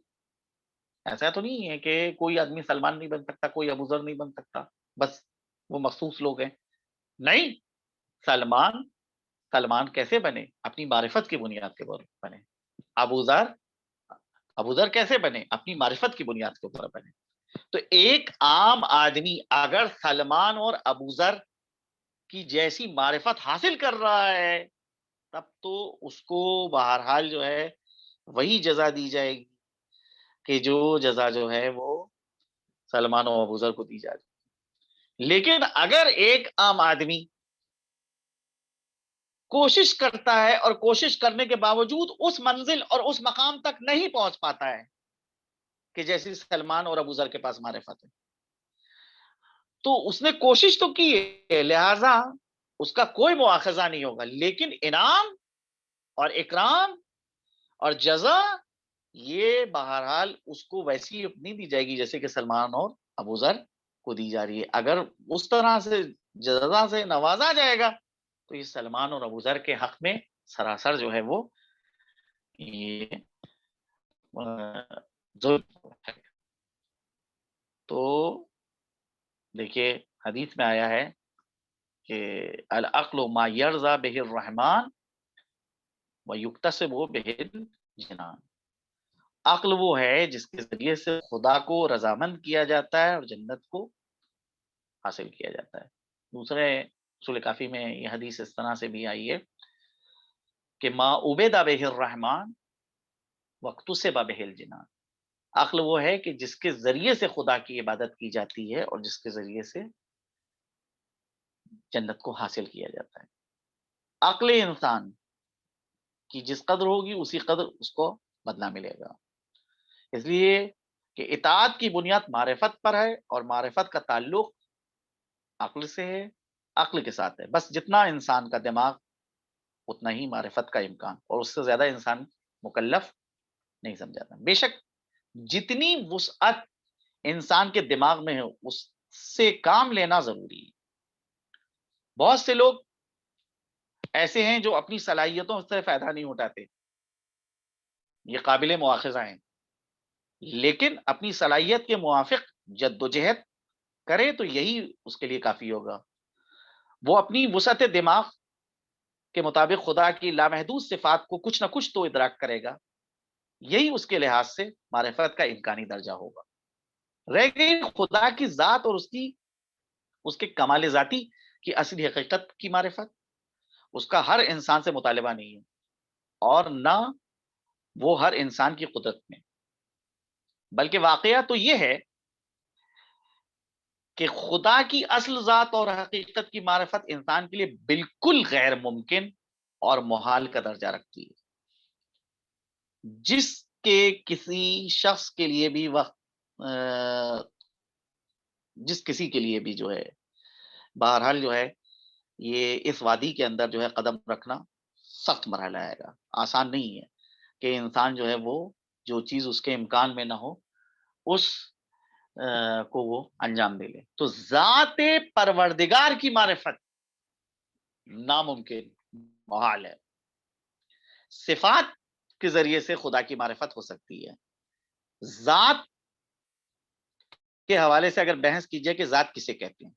ایسا تو نہیں ہے کہ کوئی آدمی سلمان نہیں بن سکتا، کوئی ابو ذر نہیں بن سکتا، بس وہ مخصوص لوگ ہیں. نہیں، سلمان سلمان کیسے بنے؟ اپنی معرفت کی بنیاد کے اوپر بنے. ابو ذر ابو ذر کیسے بنے؟ اپنی معرفت کی بنیاد کے اوپر بنے. تو ایک عام آدمی اگر سلمان اور ابو ذر کی جیسی معرفت حاصل کر رہا ہے تب تو اس کو بہرحال جو ہے وہی جزا دی جائے گی کہ جو جزا جو ہے وہ سلمان و ابو ذر کو دی جائے. لیکن اگر ایک عام آدمی کوشش کرتا ہے اور کوشش کرنے کے باوجود اس منزل اور اس مقام تک نہیں پہنچ پاتا ہے کہ جیسی سلمان اور ابو ذر کے پاس معرفت ہے، تو اس نے کوشش تو کی ہے، لہذا اس کا کوئی مواخذہ نہیں ہوگا. لیکن انعام اور اکرام اور جزا یہ بہرحال اس کو ویسی نہیں دی جائے گی جیسے کہ سلمان اور ابو ذر کو دی جا رہی ہے. اگر اس طرح سے جزا سے نوازا جائے گا تو یہ سلمان اور ابو ذر کے حق میں سراسر جو ہے وہ یہ ظلم ہے. تو دیکھیے حدیث میں آیا ہے کہ العقل ما یرضى به الرحمن ویکتسب به الجنان. عقل وہ ہے جس کے ذریعے سے خدا کو رضامند کیا جاتا ہے اور جنت کو حاصل کیا جاتا ہے. دوسرے اصول کافی میں یہ حدیث اس طرح سے بھی آئی ہے کہ ما عبد به الرحمن واکتسب به الجنان. عقل وہ ہے کہ جس کے ذریعے سے خدا کی عبادت کی جاتی ہے اور جس کے ذریعے سے جنت کو حاصل کیا جاتا ہے. عقل انسان کی جس قدر ہوگی اسی قدر اس کو بدلہ ملے گا. اس لیے کہ اطاعت کی بنیاد معرفت پر ہے اور معرفت کا تعلق عقل سے ہے، عقل کے ساتھ ہے. بس جتنا انسان کا دماغ اتنا ہی معرفت کا امکان، اور اس سے زیادہ انسان مکلف نہیں سمجھاتا. بے شک جتنی وسعت انسان کے دماغ میں ہے اس سے کام لینا ضروری ہے. بہت سے لوگ ایسے ہیں جو اپنی صلاحیتوں سے فائدہ نہیں اٹھاتے، یہ قابل مواخذہ ہیں، لیکن اپنی صلاحیت کے موافق جدوجہد کرے تو یہی اس کے لیے کافی ہوگا. وہ اپنی وسعت دماغ کے مطابق خدا کی لامحدود صفات کو کچھ نہ کچھ تو ادراک کرے گا، یہی اس کے لحاظ سے معرفت کا امکانی درجہ ہوگا. رہ گئی خدا کی ذات اور اس کے کمال ذاتی کی اصلی حقیقت کی معرفت، اس کا ہر انسان سے مطالبہ نہیں ہے اور نہ وہ ہر انسان کی قدرت میں. بلکہ واقعہ تو یہ ہے کہ خدا کی اصل ذات اور حقیقت کی معرفت انسان کے لیے بالکل غیر ممکن اور محال کا درجہ رکھتی ہے. جس کے کسی شخص کے لیے بھی جس کسی کے لیے بھی جو ہے بہرحال جو ہے یہ اس وادی کے اندر جو ہے قدم رکھنا سخت مرحلہ آئے گا. آسان نہیں ہے کہ انسان جو ہے وہ جو چیز اس کے امکان میں نہ ہو اس کو وہ انجام دے لے. تو ذات پروردگار کی معرفت ناممکن، محال ہے. صفات کے ذریعے سے خدا کی معرفت ہو سکتی ہے. ذات کے حوالے سے اگر بحث کیجئے کہ ذات کسے کہتے ہیں،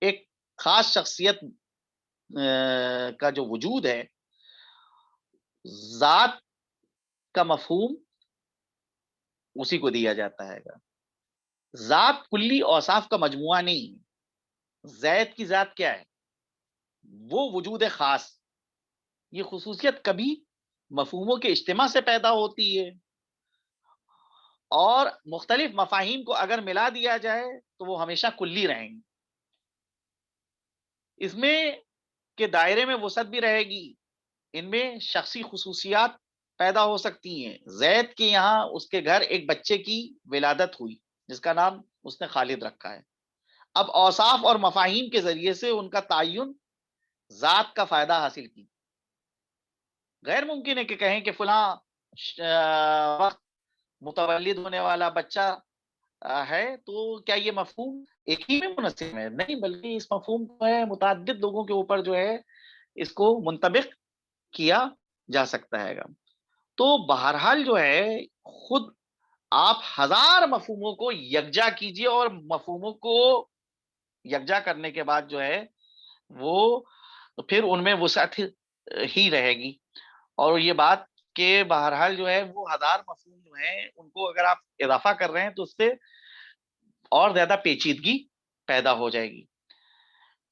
ایک خاص شخصیت کا جو وجود ہے، ذات کا مفہوم اسی کو دیا جاتا ہے گا. ذات کلی اوصاف کا مجموعہ نہیں ہے. زید کی ذات کیا ہے؟ وہ وجود خاص. یہ خصوصیت کبھی مفہوموں کے اجتماع سے پیدا ہوتی ہے اور مختلف مفاہیم کو اگر ملا دیا جائے تو وہ ہمیشہ کلی رہیں گی. اس میں کے دائرے میں وسعت بھی رہے گی، ان میں شخصی خصوصیات پیدا ہو سکتی ہیں. زید کے یہاں اس کے گھر ایک بچے کی ولادت ہوئی جس کا نام اس نے خالد رکھا ہے. اب اوصاف اور مفاہیم کے ذریعے سے ان کا تعین ذات کا فائدہ حاصل کی. غیر ممکن ہے کہ کہیں کہ فلاں وقت متولد ہونے والا بچہ ہے تو کیا یہ مفہوم ایک ہی میں منحصر ہے؟ نہیں، بلکہ اس مفہوم کو ہے متعدد لوگوں کے اوپر جو ہے اس کو منطبق کیا جا سکتا ہے گا. تو بہرحال جو ہے خود آپ ہزار مفہوموں کو یکجا کیجئے اور مفہوموں کو یکجا کرنے کے بعد جو ہے وہ پھر ان میں وسعت ہی رہے گی. اور یہ بات کہ بہرحال جو ہے وہ ہزار مفہوم جو ہیں ان کو اگر آپ اضافہ کر رہے ہیں تو اس سے اور زیادہ پیچیدگی پیدا ہو جائے گی.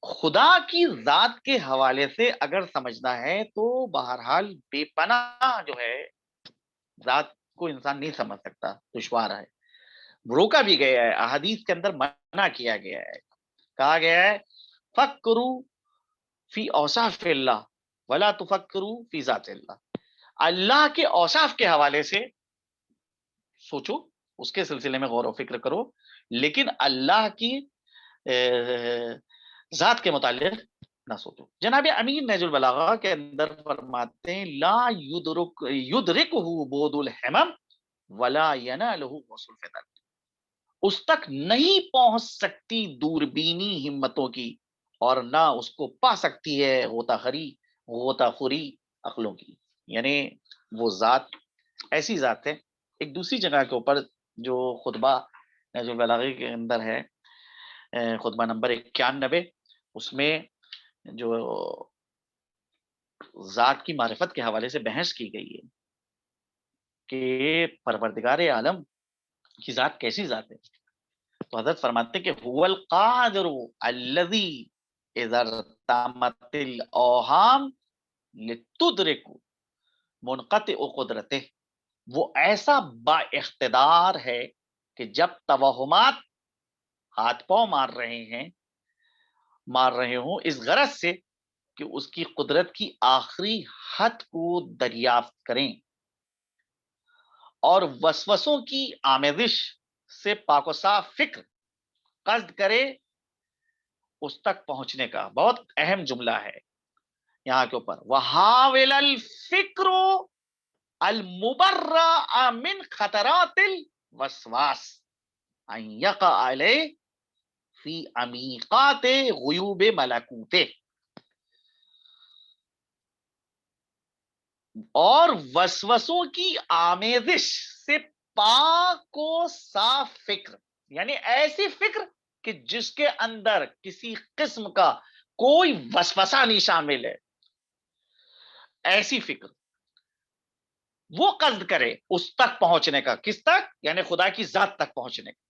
خدا کی ذات کے حوالے سے اگر سمجھنا ہے تو بہرحال بے پناہ جو ہے ذات کو انسان نہیں سمجھ سکتا، دشوار ہے. روکا بھی گیا ہے، احادیث کے اندر منع کیا گیا ہے. کہا گیا ہے فکروا فی اوصاف اللہ ولا تفکروا فی ذات اللہ. اللہ کے اوصاف کے حوالے سے سوچو، اس کے سلسلے میں غور و فکر کرو، لیکن اللہ کی ذات کے متعلق نہ سوچو. جناب امیر نہج البلاغہ کے اندر فرماتے ہیں لا یدرکہ بود الحمم ولا ینالہ غوث الفتن. اس تک نہیں پہنچ سکتی دوربینی ہمتوں کی اور نہ اس کو پا سکتی ہے غوطہ خوری عقلوں کی. یعنی وہ ذات ایسی ذات ہے. ایک دوسری جگہ کے اوپر جو خطبہ نہج البلاغہ کے اندر ہے، خطبہ نمبر 91، اس میں جو ذات کی معرفت کے حوالے سے بحث کی گئی ہے کہ پروردگار عالم کی ذات کیسی ذات ہے. تو حضرت فرماتے ہیں کہ هو القادر الذی اذا ارتمت الاوہام لتدرک منقطع قدرتہ. وہ ایسا با اقتدار ہے کہ جب توہمات ہاتھ پاؤں مار رہے ہوں اس غرض سے کہ اس کی قدرت کی آخری حد کو دریافت کریں اور وسوسوں کی آمیزش سے پاک و صاف فکر قصد کرے اس تک پہنچنے کا. بہت اہم جملہ ہے یہاں کے اوپر. وحاول الفکر المبرأ من خطرات الوسواس ان یقع علیہ فی عمیقات غیوب ملکوتے. اور وسوسوں کی آمیزش سے پاک و صاف فکر، یعنی ایسی فکر کہ جس کے اندر کسی قسم کا کوئی وسوسہ نہیں شامل ہے، ایسی فکر وہ قصد کرے اس تک پہنچنے کا. کس تک؟ یعنی خدا کی ذات تک پہنچنے کا،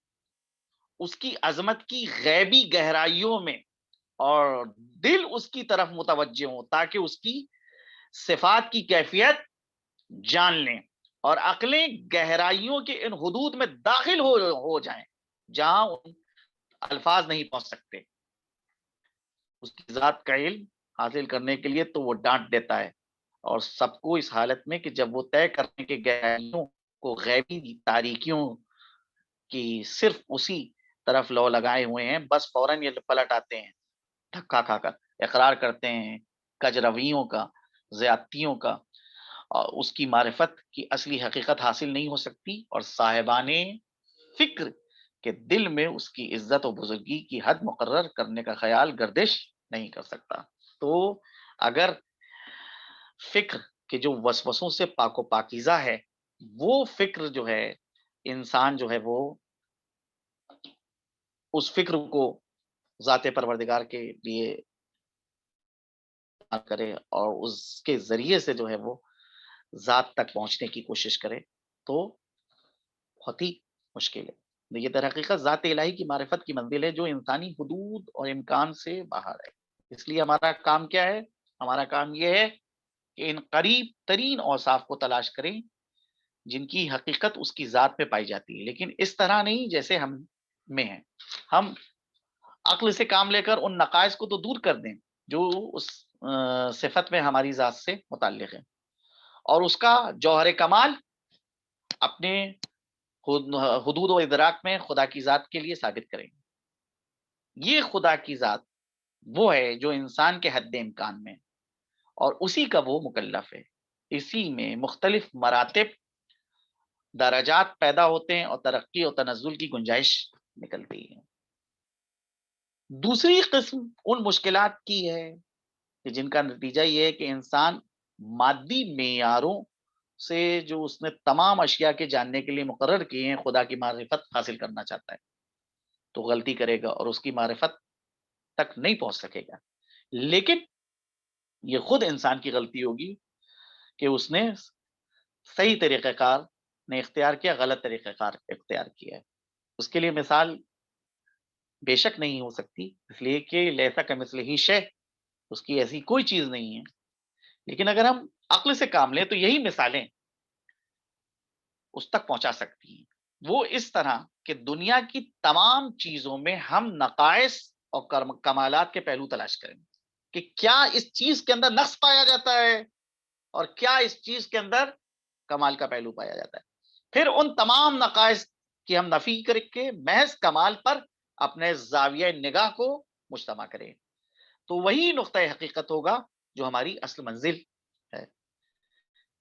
اس کی عظمت کی غیبی گہرائیوں میں، اور دل اس کی طرف متوجہ ہو تاکہ اس کی صفات کی کیفیت جان لیں اور عقلیں گہرائیوں کے ان حدود میں داخل ہو جائیں جہاں ان الفاظ نہیں پہنچ سکتے. اس کی ذات کا علم حاصل کرنے کے لیے تو وہ ڈانٹ دیتا ہے، اور سب کو اس حالت میں کہ جب وہ طے کرنے کے گہرائیوں کو غیبی تاریکیوں کی صرف اسی طرف لو لگائے ہوئے ہیں، بس فوراً یہ پلٹ آتے ہیں دھکا کھا کر، اقرار کرتے ہیں کجرویوں کا، زیادتیوں کا. اور اس کی معرفت کی اصلی حقیقت حاصل نہیں ہو سکتی، اور صاحبان فکر کے دل میں اس کی عزت و بزرگی کی حد مقرر کرنے کا خیال گردش نہیں کر سکتا. تو اگر فکر کے جو وسوسوں سے پاک و پاکیزہ ہے، وہ فکر جو ہے انسان جو ہے وہ اس فکر کو ذات پروردگار کے لیے کرے اور اس کے ذریعے سے جو ہے وہ ذات تک پہنچنے کی کوشش کرے تو بہت ہی مشکل ہے. یہ در حقیقت ذات الہی کی معرفت کی منزل ہے جو انسانی حدود اور امکان سے باہر ہے. اس لیے ہمارا کام کیا ہے؟ ہمارا کام یہ ہے کہ ان قریب ترین اوصاف کو تلاش کریں جن کی حقیقت اس کی ذات میں پائی جاتی ہے، لیکن اس طرح نہیں جیسے ہم میں ہیں. ہم عقل سے کام لے کر ان نقائص کو تو دور کر دیں جو اس صفت میں ہماری ذات سے متعلق ہے، اور اس کا جوہر کمال اپنے حدود و ادراک میں خدا کی ذات کے لیے ثابت کریں. یہ خدا کی ذات وہ ہے جو انسان کے حد امکان میں، اور اسی کا وہ مکلف ہے. اسی میں مختلف مراتب درجات پیدا ہوتے ہیں اور ترقی اور تنزل کی گنجائش نکلتی ہے. دوسری قسم ان مشکلات کی ہے کہ جن کا نتیجہ یہ ہے کہ انسان مادی معیاروں سے جو اس نے تمام اشیاء کے جاننے کے لیے مقرر کیے ہیں خدا کی معرفت حاصل کرنا چاہتا ہے تو غلطی کرے گا اور اس کی معرفت تک نہیں پہنچ سکے گا. لیکن یہ خود انسان کی غلطی ہوگی کہ اس نے صحیح طریقہ کار نے اختیار کیا، غلط طریقہ کار اختیار کیا ہے. اس کے لیے مثال بے شک نہیں ہو سکتی، اس لیے کہ لیسا کمثلہ شیء، اس کی ایسی کوئی چیز نہیں ہے. لیکن اگر ہم عقل سے کام لیں تو یہی مثالیں اس تک پہنچا سکتی ہیں. وہ اس طرح کہ دنیا کی تمام چیزوں میں ہم نقائص اور کمالات کے پہلو تلاش کریں کہ کیا اس چیز کے اندر نقص پایا جاتا ہے اور کیا اس چیز کے اندر کمال کا پہلو پایا جاتا ہے. پھر ان تمام نقائص کی ہم نفی کر کے محض کمال پر اپنے زاویہ نگاہ کو مجتمع کریں تو وہی نقطۂ حقیقت ہوگا جو ہماری اصل منزل ہے۔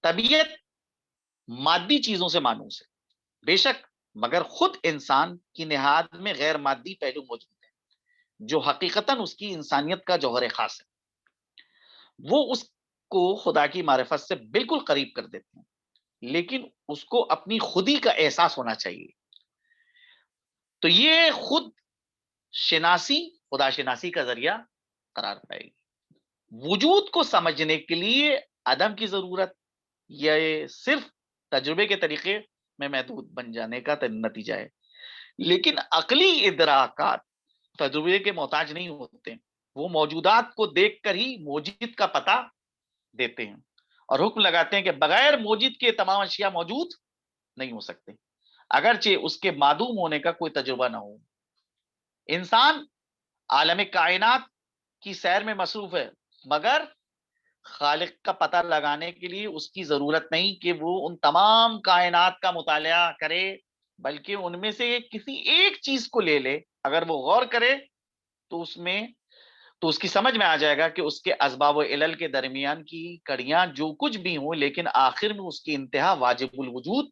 طبیعت مادی چیزوں سے مانوس ہے بے شک، مگر خود انسان کی نہاد میں غیر مادی پہلو موجود ہے جو حقیقتاً اس کی انسانیت کا جوہر خاص ہے۔ وہ اس کو خدا کی معرفت سے بالکل قریب کر دیتے ہیں، لیکن اس کو اپنی خودی کا احساس ہونا چاہیے۔ تو یہ خود شناسی خدا شناسی کا ذریعہ قرار پائے گی۔ وجود کو سمجھنے کے لیے عدم کی ضرورت یہ صرف تجربے کے طریقے میں محدود بن جانے کا نتیجہ ہے، لیکن عقلی ادراکات تجربے کے محتاج نہیں ہوتے، وہ موجودات کو دیکھ کر ہی موجود کا پتہ دیتے ہیں اور حکم لگاتے ہیں کہ بغیر موجود کے تمام اشیاء موجود نہیں ہو سکتے، اگرچہ اس کے معدوم ہونے کا کوئی تجربہ نہ ہو۔ انسان عالم کائنات کی سیر میں مصروف ہے، مگر خالق کا پتہ لگانے کے لیے اس کی ضرورت نہیں کہ وہ ان تمام کائنات کا مطالعہ کرے، بلکہ ان میں سے کسی ایک چیز کو لے لے۔ اگر وہ غور کرے تو اس کی سمجھ میں آ جائے گا کہ اس کے اسباب و علل کے درمیان کی کڑیاں جو کچھ بھی ہوں، لیکن آخر میں اس کی انتہا واجب الوجود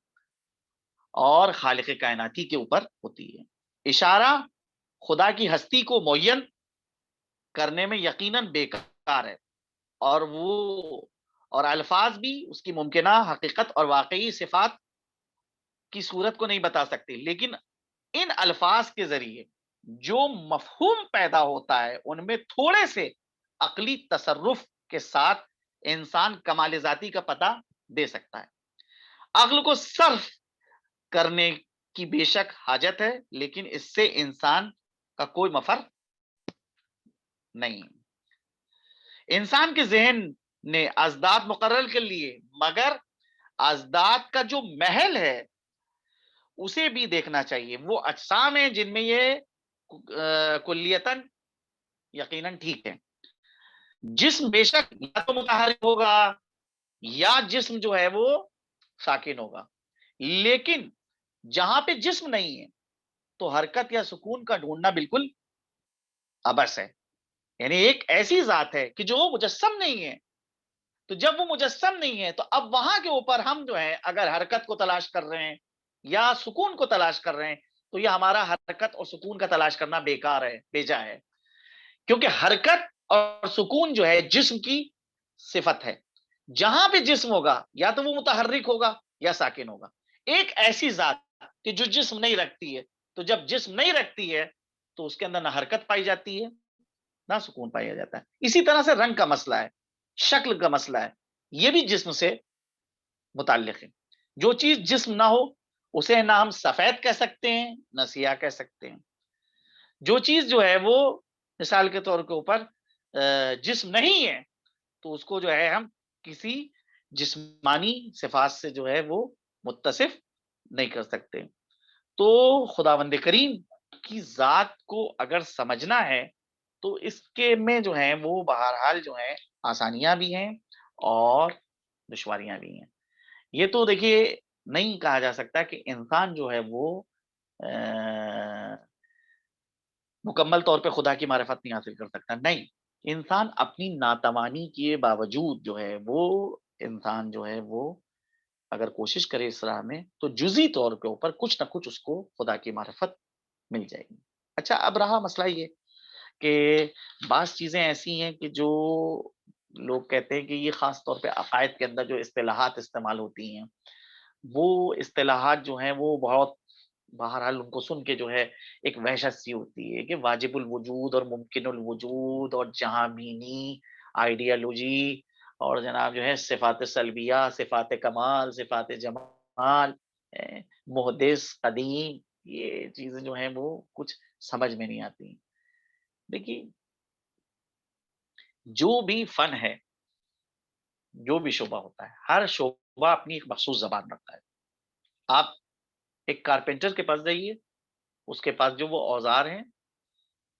اور خالق کائناتی کے اوپر ہوتی ہے۔ اشارہ خدا کی ہستی کو معین کرنے میں یقیناً بیکار ہے، اور الفاظ بھی اس کی ممکنہ حقیقت اور واقعی صفات کی صورت کو نہیں بتا سکتے، لیکن ان الفاظ کے ذریعے جو مفہوم پیدا ہوتا ہے ان میں تھوڑے سے عقلی تصرف کے ساتھ انسان کمال ذاتی کا پتہ دے سکتا ہے۔ عقل کو صرف کرنے کی بے شک حاجت ہے، لیکن اس سے انسان کا کوئی مفر نہیں۔ انسان کے ذہن نے ازداد مقرر کر لیے، مگر ازداد کا جو محل ہے اسے بھی دیکھنا چاہیے۔ وہ اجسام ہیں جن میں یہ کلیتاً یقیناً ٹھیک ہے۔ جسم بے شک یا تو متحرک ہوگا یا جسم جو ہے وہ ساکن ہوگا، لیکن جہاں پہ جسم نہیں ہے تو حرکت یا سکون کا ڈھونڈنا بالکل عبث ہے۔ یعنی ایک ایسی ذات ہے کہ جو مجسم نہیں ہے، تو جب وہ مجسم نہیں ہے تو اب وہاں کے اوپر ہم جو ہے اگر حرکت کو تلاش کر رہے ہیں یا سکون کو تلاش کر رہے ہیں تو یہ ہمارا حرکت اور سکون کا تلاش کرنا بیکار ہے، بیجا ہے، کیونکہ حرکت اور سکون جو ہے جسم کی صفت ہے۔ جہاں پہ جسم ہوگا یا تو وہ متحرک ہوگا یا ساکن ہوگا۔ ایک ایسی ذات کہ جو جسم نہیں رکھتی ہے، تو جب جسم نہیں رکھتی ہے تو اس کے اندر نہ حرکت پائی جاتی ہے نہ سکون پایا جاتا ہے۔ اسی طرح سے رنگ کا مسئلہ ہے، شکل کا مسئلہ ہے، یہ بھی جسم سے متعلق ہے۔ جو چیز جسم نہ ہو اسے نہ ہم سفید کہہ سکتے ہیں نہ سیاہ کہہ سکتے ہیں۔ جو چیز جو ہے وہ مثال کے طور کے اوپر جسم نہیں ہے تو اس کو جو ہے ہم کسی جسمانی صفات سے جو ہے وہ متصف نہیں کر سکتے۔ تو خداوند کریم کی ذات کو اگر سمجھنا ہے تو اس کے میں جو ہے وہ بہرحال جو ہے آسانیاں بھی ہیں اور دشواریاں بھی ہیں۔ یہ تو دیکھیے نہیں کہا جا سکتا کہ انسان جو ہے وہ مکمل طور پہ خدا کی معرفت نہیں حاصل کر سکتا، نہیں، انسان اپنی ناتوانی کے باوجود جو ہے وہ انسان جو ہے وہ اگر کوشش کرے اس راہ میں تو جزئی طور کے اوپر کچھ نہ کچھ اس کو خدا کی معرفت مل جائے گی۔ اچھا، اب رہا مسئلہ یہ کہ بعض چیزیں ایسی ہیں کہ جو لوگ کہتے ہیں کہ یہ خاص طور پہ عقائد کے اندر جو اصطلاحات استعمال ہوتی ہیں وہ اصطلاحات جو ہیں وہ بہت بہرحال ان کو سن کے جو ہے ایک وحشت سی ہوتی ہے کہ واجب الوجود اور ممکن الوجود اور جہاں بینی، آئیڈیالوجی اور جناب جو ہے صفات سلبیہ، صفات کمال، صفات جمال، محدث قدیم، یہ چیزیں جو ہیں وہ کچھ سمجھ میں نہیں آتی۔ دیکھیے جو بھی فن ہے، جو بھی شعبہ ہوتا ہے، ہر شعبہ اپنی ایک مخصوص زبان رکھتا ہے۔ آپ ایک کارپینٹر کے پاس جائیے، اس کے پاس جو وہ اوزار ہیں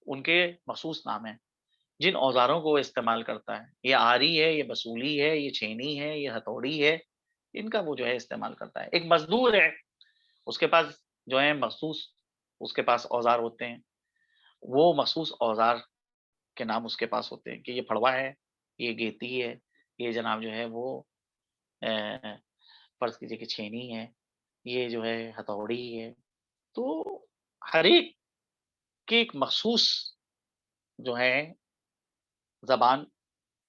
ان کے مخصوص نام ہیں جن اوزاروں کو وہ استعمال کرتا ہے۔ یہ آری ہے، یہ بسولی ہے، یہ چھینی ہے، یہ ہتھوڑی ہے، ان کا وہ جو ہے استعمال کرتا ہے۔ ایک مزدور ہے، اس کے پاس جو ہے مخصوص اس کے پاس اوزار ہوتے ہیں، وہ مخصوص اوزار کے نام اس کے پاس ہوتے ہیں کہ یہ پھڑوا ہے، یہ گیتی ہے، یہ جناب جو ہے وہ فرض کیجیے کہ چھینی ہے، یہ جو ہے ہتھوڑی ہے۔ تو ہر ایک کی ایک مخصوص جو ہے زبان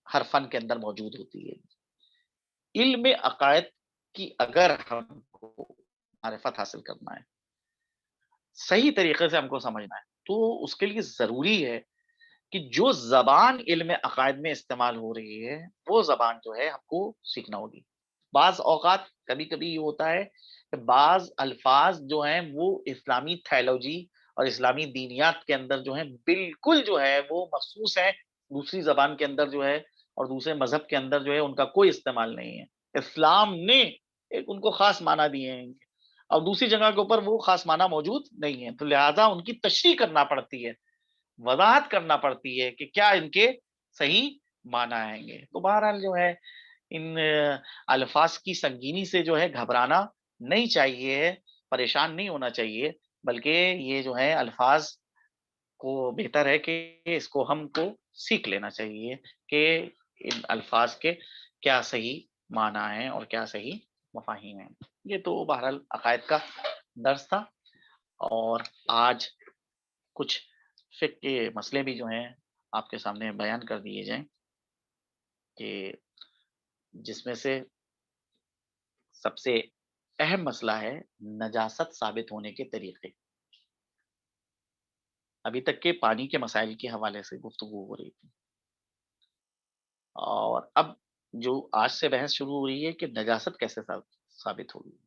ہر فن کے اندر موجود ہوتی ہے۔ علم عقائد کی اگر ہم کو معرفت حاصل کرنا ہے، صحیح طریقے سے ہم کو سمجھنا ہے، تو اس کے لیے ضروری ہے کہ جو زبان علم عقائد میں استعمال ہو رہی ہے، وہ زبان جو ہے ہم کو سیکھنا ہوگی۔ بعض اوقات کبھی کبھی یہ ہوتا ہے کہ بعض الفاظ جو ہیں وہ اسلامی تھیولوجی اور اسلامی دینیات کے اندر جو ہیں بالکل جو ہے وہ مخصوص ہیں، دوسری زبان کے اندر جو ہے اور دوسرے مذہب کے اندر جو ہے ان کا کوئی استعمال نہیں ہے۔ اسلام نے ایک ان کو خاص معنی دیے ہیں اور دوسری جگہ کے اوپر وہ خاص معنی موجود نہیں ہے، تو لہٰذا ان کی تشریح کرنا پڑتی ہے، وضاحت کرنا پڑتی ہے کہ کیا ان کے صحیح معنی آئیں گے۔ تو بہرحال جو ہے ان الفاظ کی سنگینی سے جو ہے گھبرانا نہیں چاہیے، پریشان نہیں ہونا چاہیے، بلکہ یہ جو ہے الفاظ کو بہتر ہے کہ اس کو ہم کو سیکھ لینا چاہیے کہ ان الفاظ کے کیا صحیح معنی ہیں اور کیا صحیح مفاہیم ہیں۔ یہ تو بہرحال عقائد کا درس تھا، اور آج کچھ فقہ کے مسئلے بھی جو ہیں آپ کے سامنے بیان کر دیے جائیں کہ جس میں سے سب سے اہم مسئلہ ہے نجاست ثابت ہونے کے طریقے۔ ابھی تک کے پانی کے مسائل کے حوالے سے گفتگو ہو رہی تھی، اور اب جو آج سے بحث شروع ہو رہی ہے کہ نجاست کیسے ثابت ہوگی۔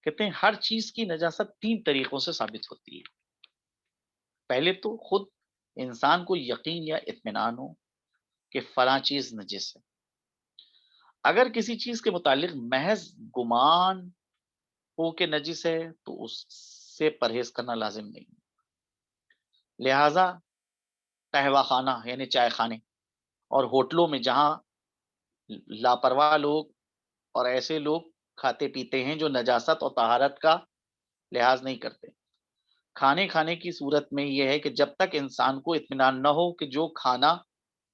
کہتے ہیں ہر چیز کی نجاست تین طریقوں سے ثابت ہوتی ہے۔ پہلے تو خود انسان کو یقین یا اطمینان ہو کہ فلاں چیز نجس ہے۔ اگر کسی چیز کے متعلق محض گمان ہو کہ نجس ہے تو اس سے پرہیز کرنا لازم نہیں۔ لہذا قہوہ خانہ یعنی چائے خانے اور ہوٹلوں میں جہاں لاپرواہ لوگ اور ایسے لوگ کھاتے پیتے ہیں جو نجاست اور طہارت کا لحاظ نہیں کرتے، کھانے کھانے کی صورت میں یہ ہے کہ جب تک انسان کو اطمینان نہ ہو کہ جو کھانا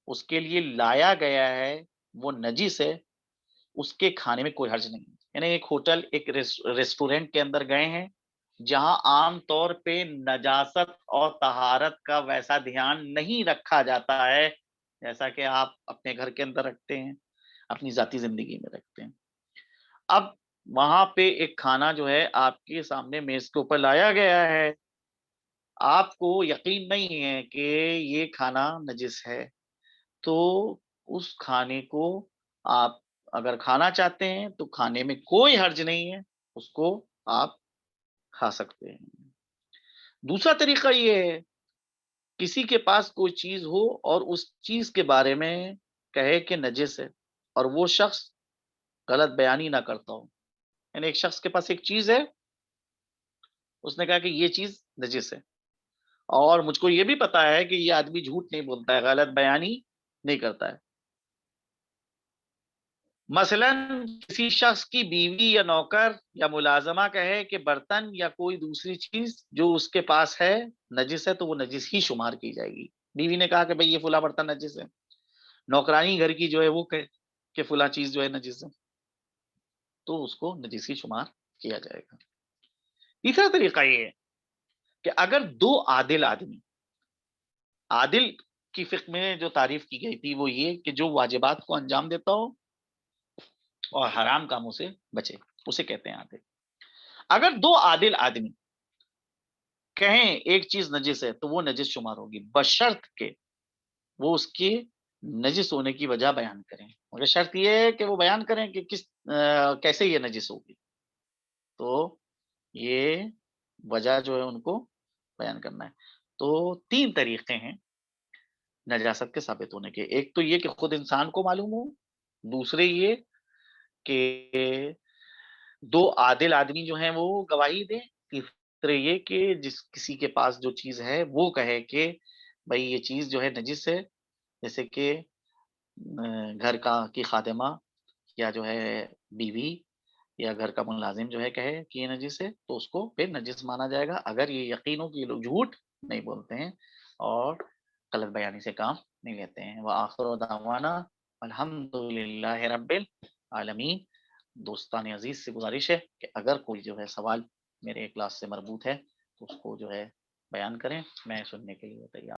اس کے لیے لایا گیا ہے وہ نجس ہے، اس کے کھانے میں کوئی حرج نہیں۔ یعنی ایک ہوٹل، ایک ریسٹورینٹ کے اندر گئے ہیں جہاں عام طور پہ نجاست اور طہارت کا ویسا دھیان نہیں رکھا جاتا ہے جیسا کہ آپ اپنے گھر کے اندر رکھتے ہیں، اپنی ذاتی زندگی میں رکھتے ہیں۔ اب وہاں پہ ایک کھانا جو ہے آپ کے سامنے میز کے اوپر لایا گیا ہے، آپ کو یقین نہیں ہے کہ یہ کھانا نجس ہے، تو اس کھانے کو آپ اگر کھانا چاہتے ہیں تو کھانے میں کوئی حرج نہیں ہے، اس کو آپ کھا سکتے ہیں۔ دوسرا طریقہ یہ ہے کسی کے پاس کوئی چیز ہو اور اس چیز کے بارے میں کہے کہ نجس ہے اور وہ شخص غلط بیانی نہ کرتا ہو۔ یعنی ایک شخص کے پاس ایک چیز ہے، اس نے کہا کہ یہ چیز نجس ہے، اور مجھ کو یہ بھی پتا ہے کہ یہ آدمی جھوٹ نہیں بولتا ہے، غلط بیانی نہیں کرتا ہے۔ مثلا کسی شخص کی بیوی یا نوکر یا ملازمہ کہے کہ برتن یا کوئی دوسری چیز جو اس کے پاس ہے نجس ہے تو وہ نجس ہی شمار کی جائے گی۔ بیوی نے کہا کہ بھئی یہ فلاں برتن نجس ہے، نوکرانی گھر کی جو ہے وہ کہے کہ فلاں چیز جو ہے نجس ہے، تو اس کو نجس ہی شمار کیا جائے گا۔ تیسرا طریقہ یہ ہے کہ اگر دو عادل آدمی، عادل کی فقہ میں جو تعریف کی گئی تھی وہ یہ کہ جو واجبات کو انجام دیتا ہو اور حرام کاموں سے بچے، اسے کہتے ہیں عادل۔ اگر دو عادل آدمی کہیں ایک چیز نجس ہے تو وہ نجس شمار ہوگی، بشرط کہ وہ اس کی نجس ہونے کی وجہ بیان کریں، مگر شرط یہ ہے کہ وہ بیان کریں کہ کیسے یہ نجس ہوگی، تو یہ وجہ جو ہے ان کو بیان کرنا ہے۔ تو تین طریقے ہیں نجاست کے ثابت ہونے کے، ایک تو یہ کہ خود انسان کو معلوم ہو، دوسرے یہ کہ دو عادل آدمی جو ہیں وہ گواہی دیں، تیسرے یہ کہ جس کسی کے پاس جو چیز ہے وہ کہے کہ بھئی یہ چیز جو ہے نجس ہے، جیسے کہ گھر کی خادمہ یا جو ہے بیوی یا گھر کا ملازم جو ہے کہے کہ یہ نجس ہے تو اس کو پھر نجس مانا جائے گا، اگر یہ یقین ہو کہ یہ لوگ جھوٹ نہیں بولتے ہیں اور غلط بیان آسانی سے کام نہیں لیتے ہیں۔ وآخر دعوانا الحمدللہ رب العالمین۔ دوستان عزیز سے گزارش ہے کہ اگر کوئی جو ہے سوال میرے کلاس سے مربوط ہے تو اس کو جو ہے بیان کریں، میں سننے کے لیے تیار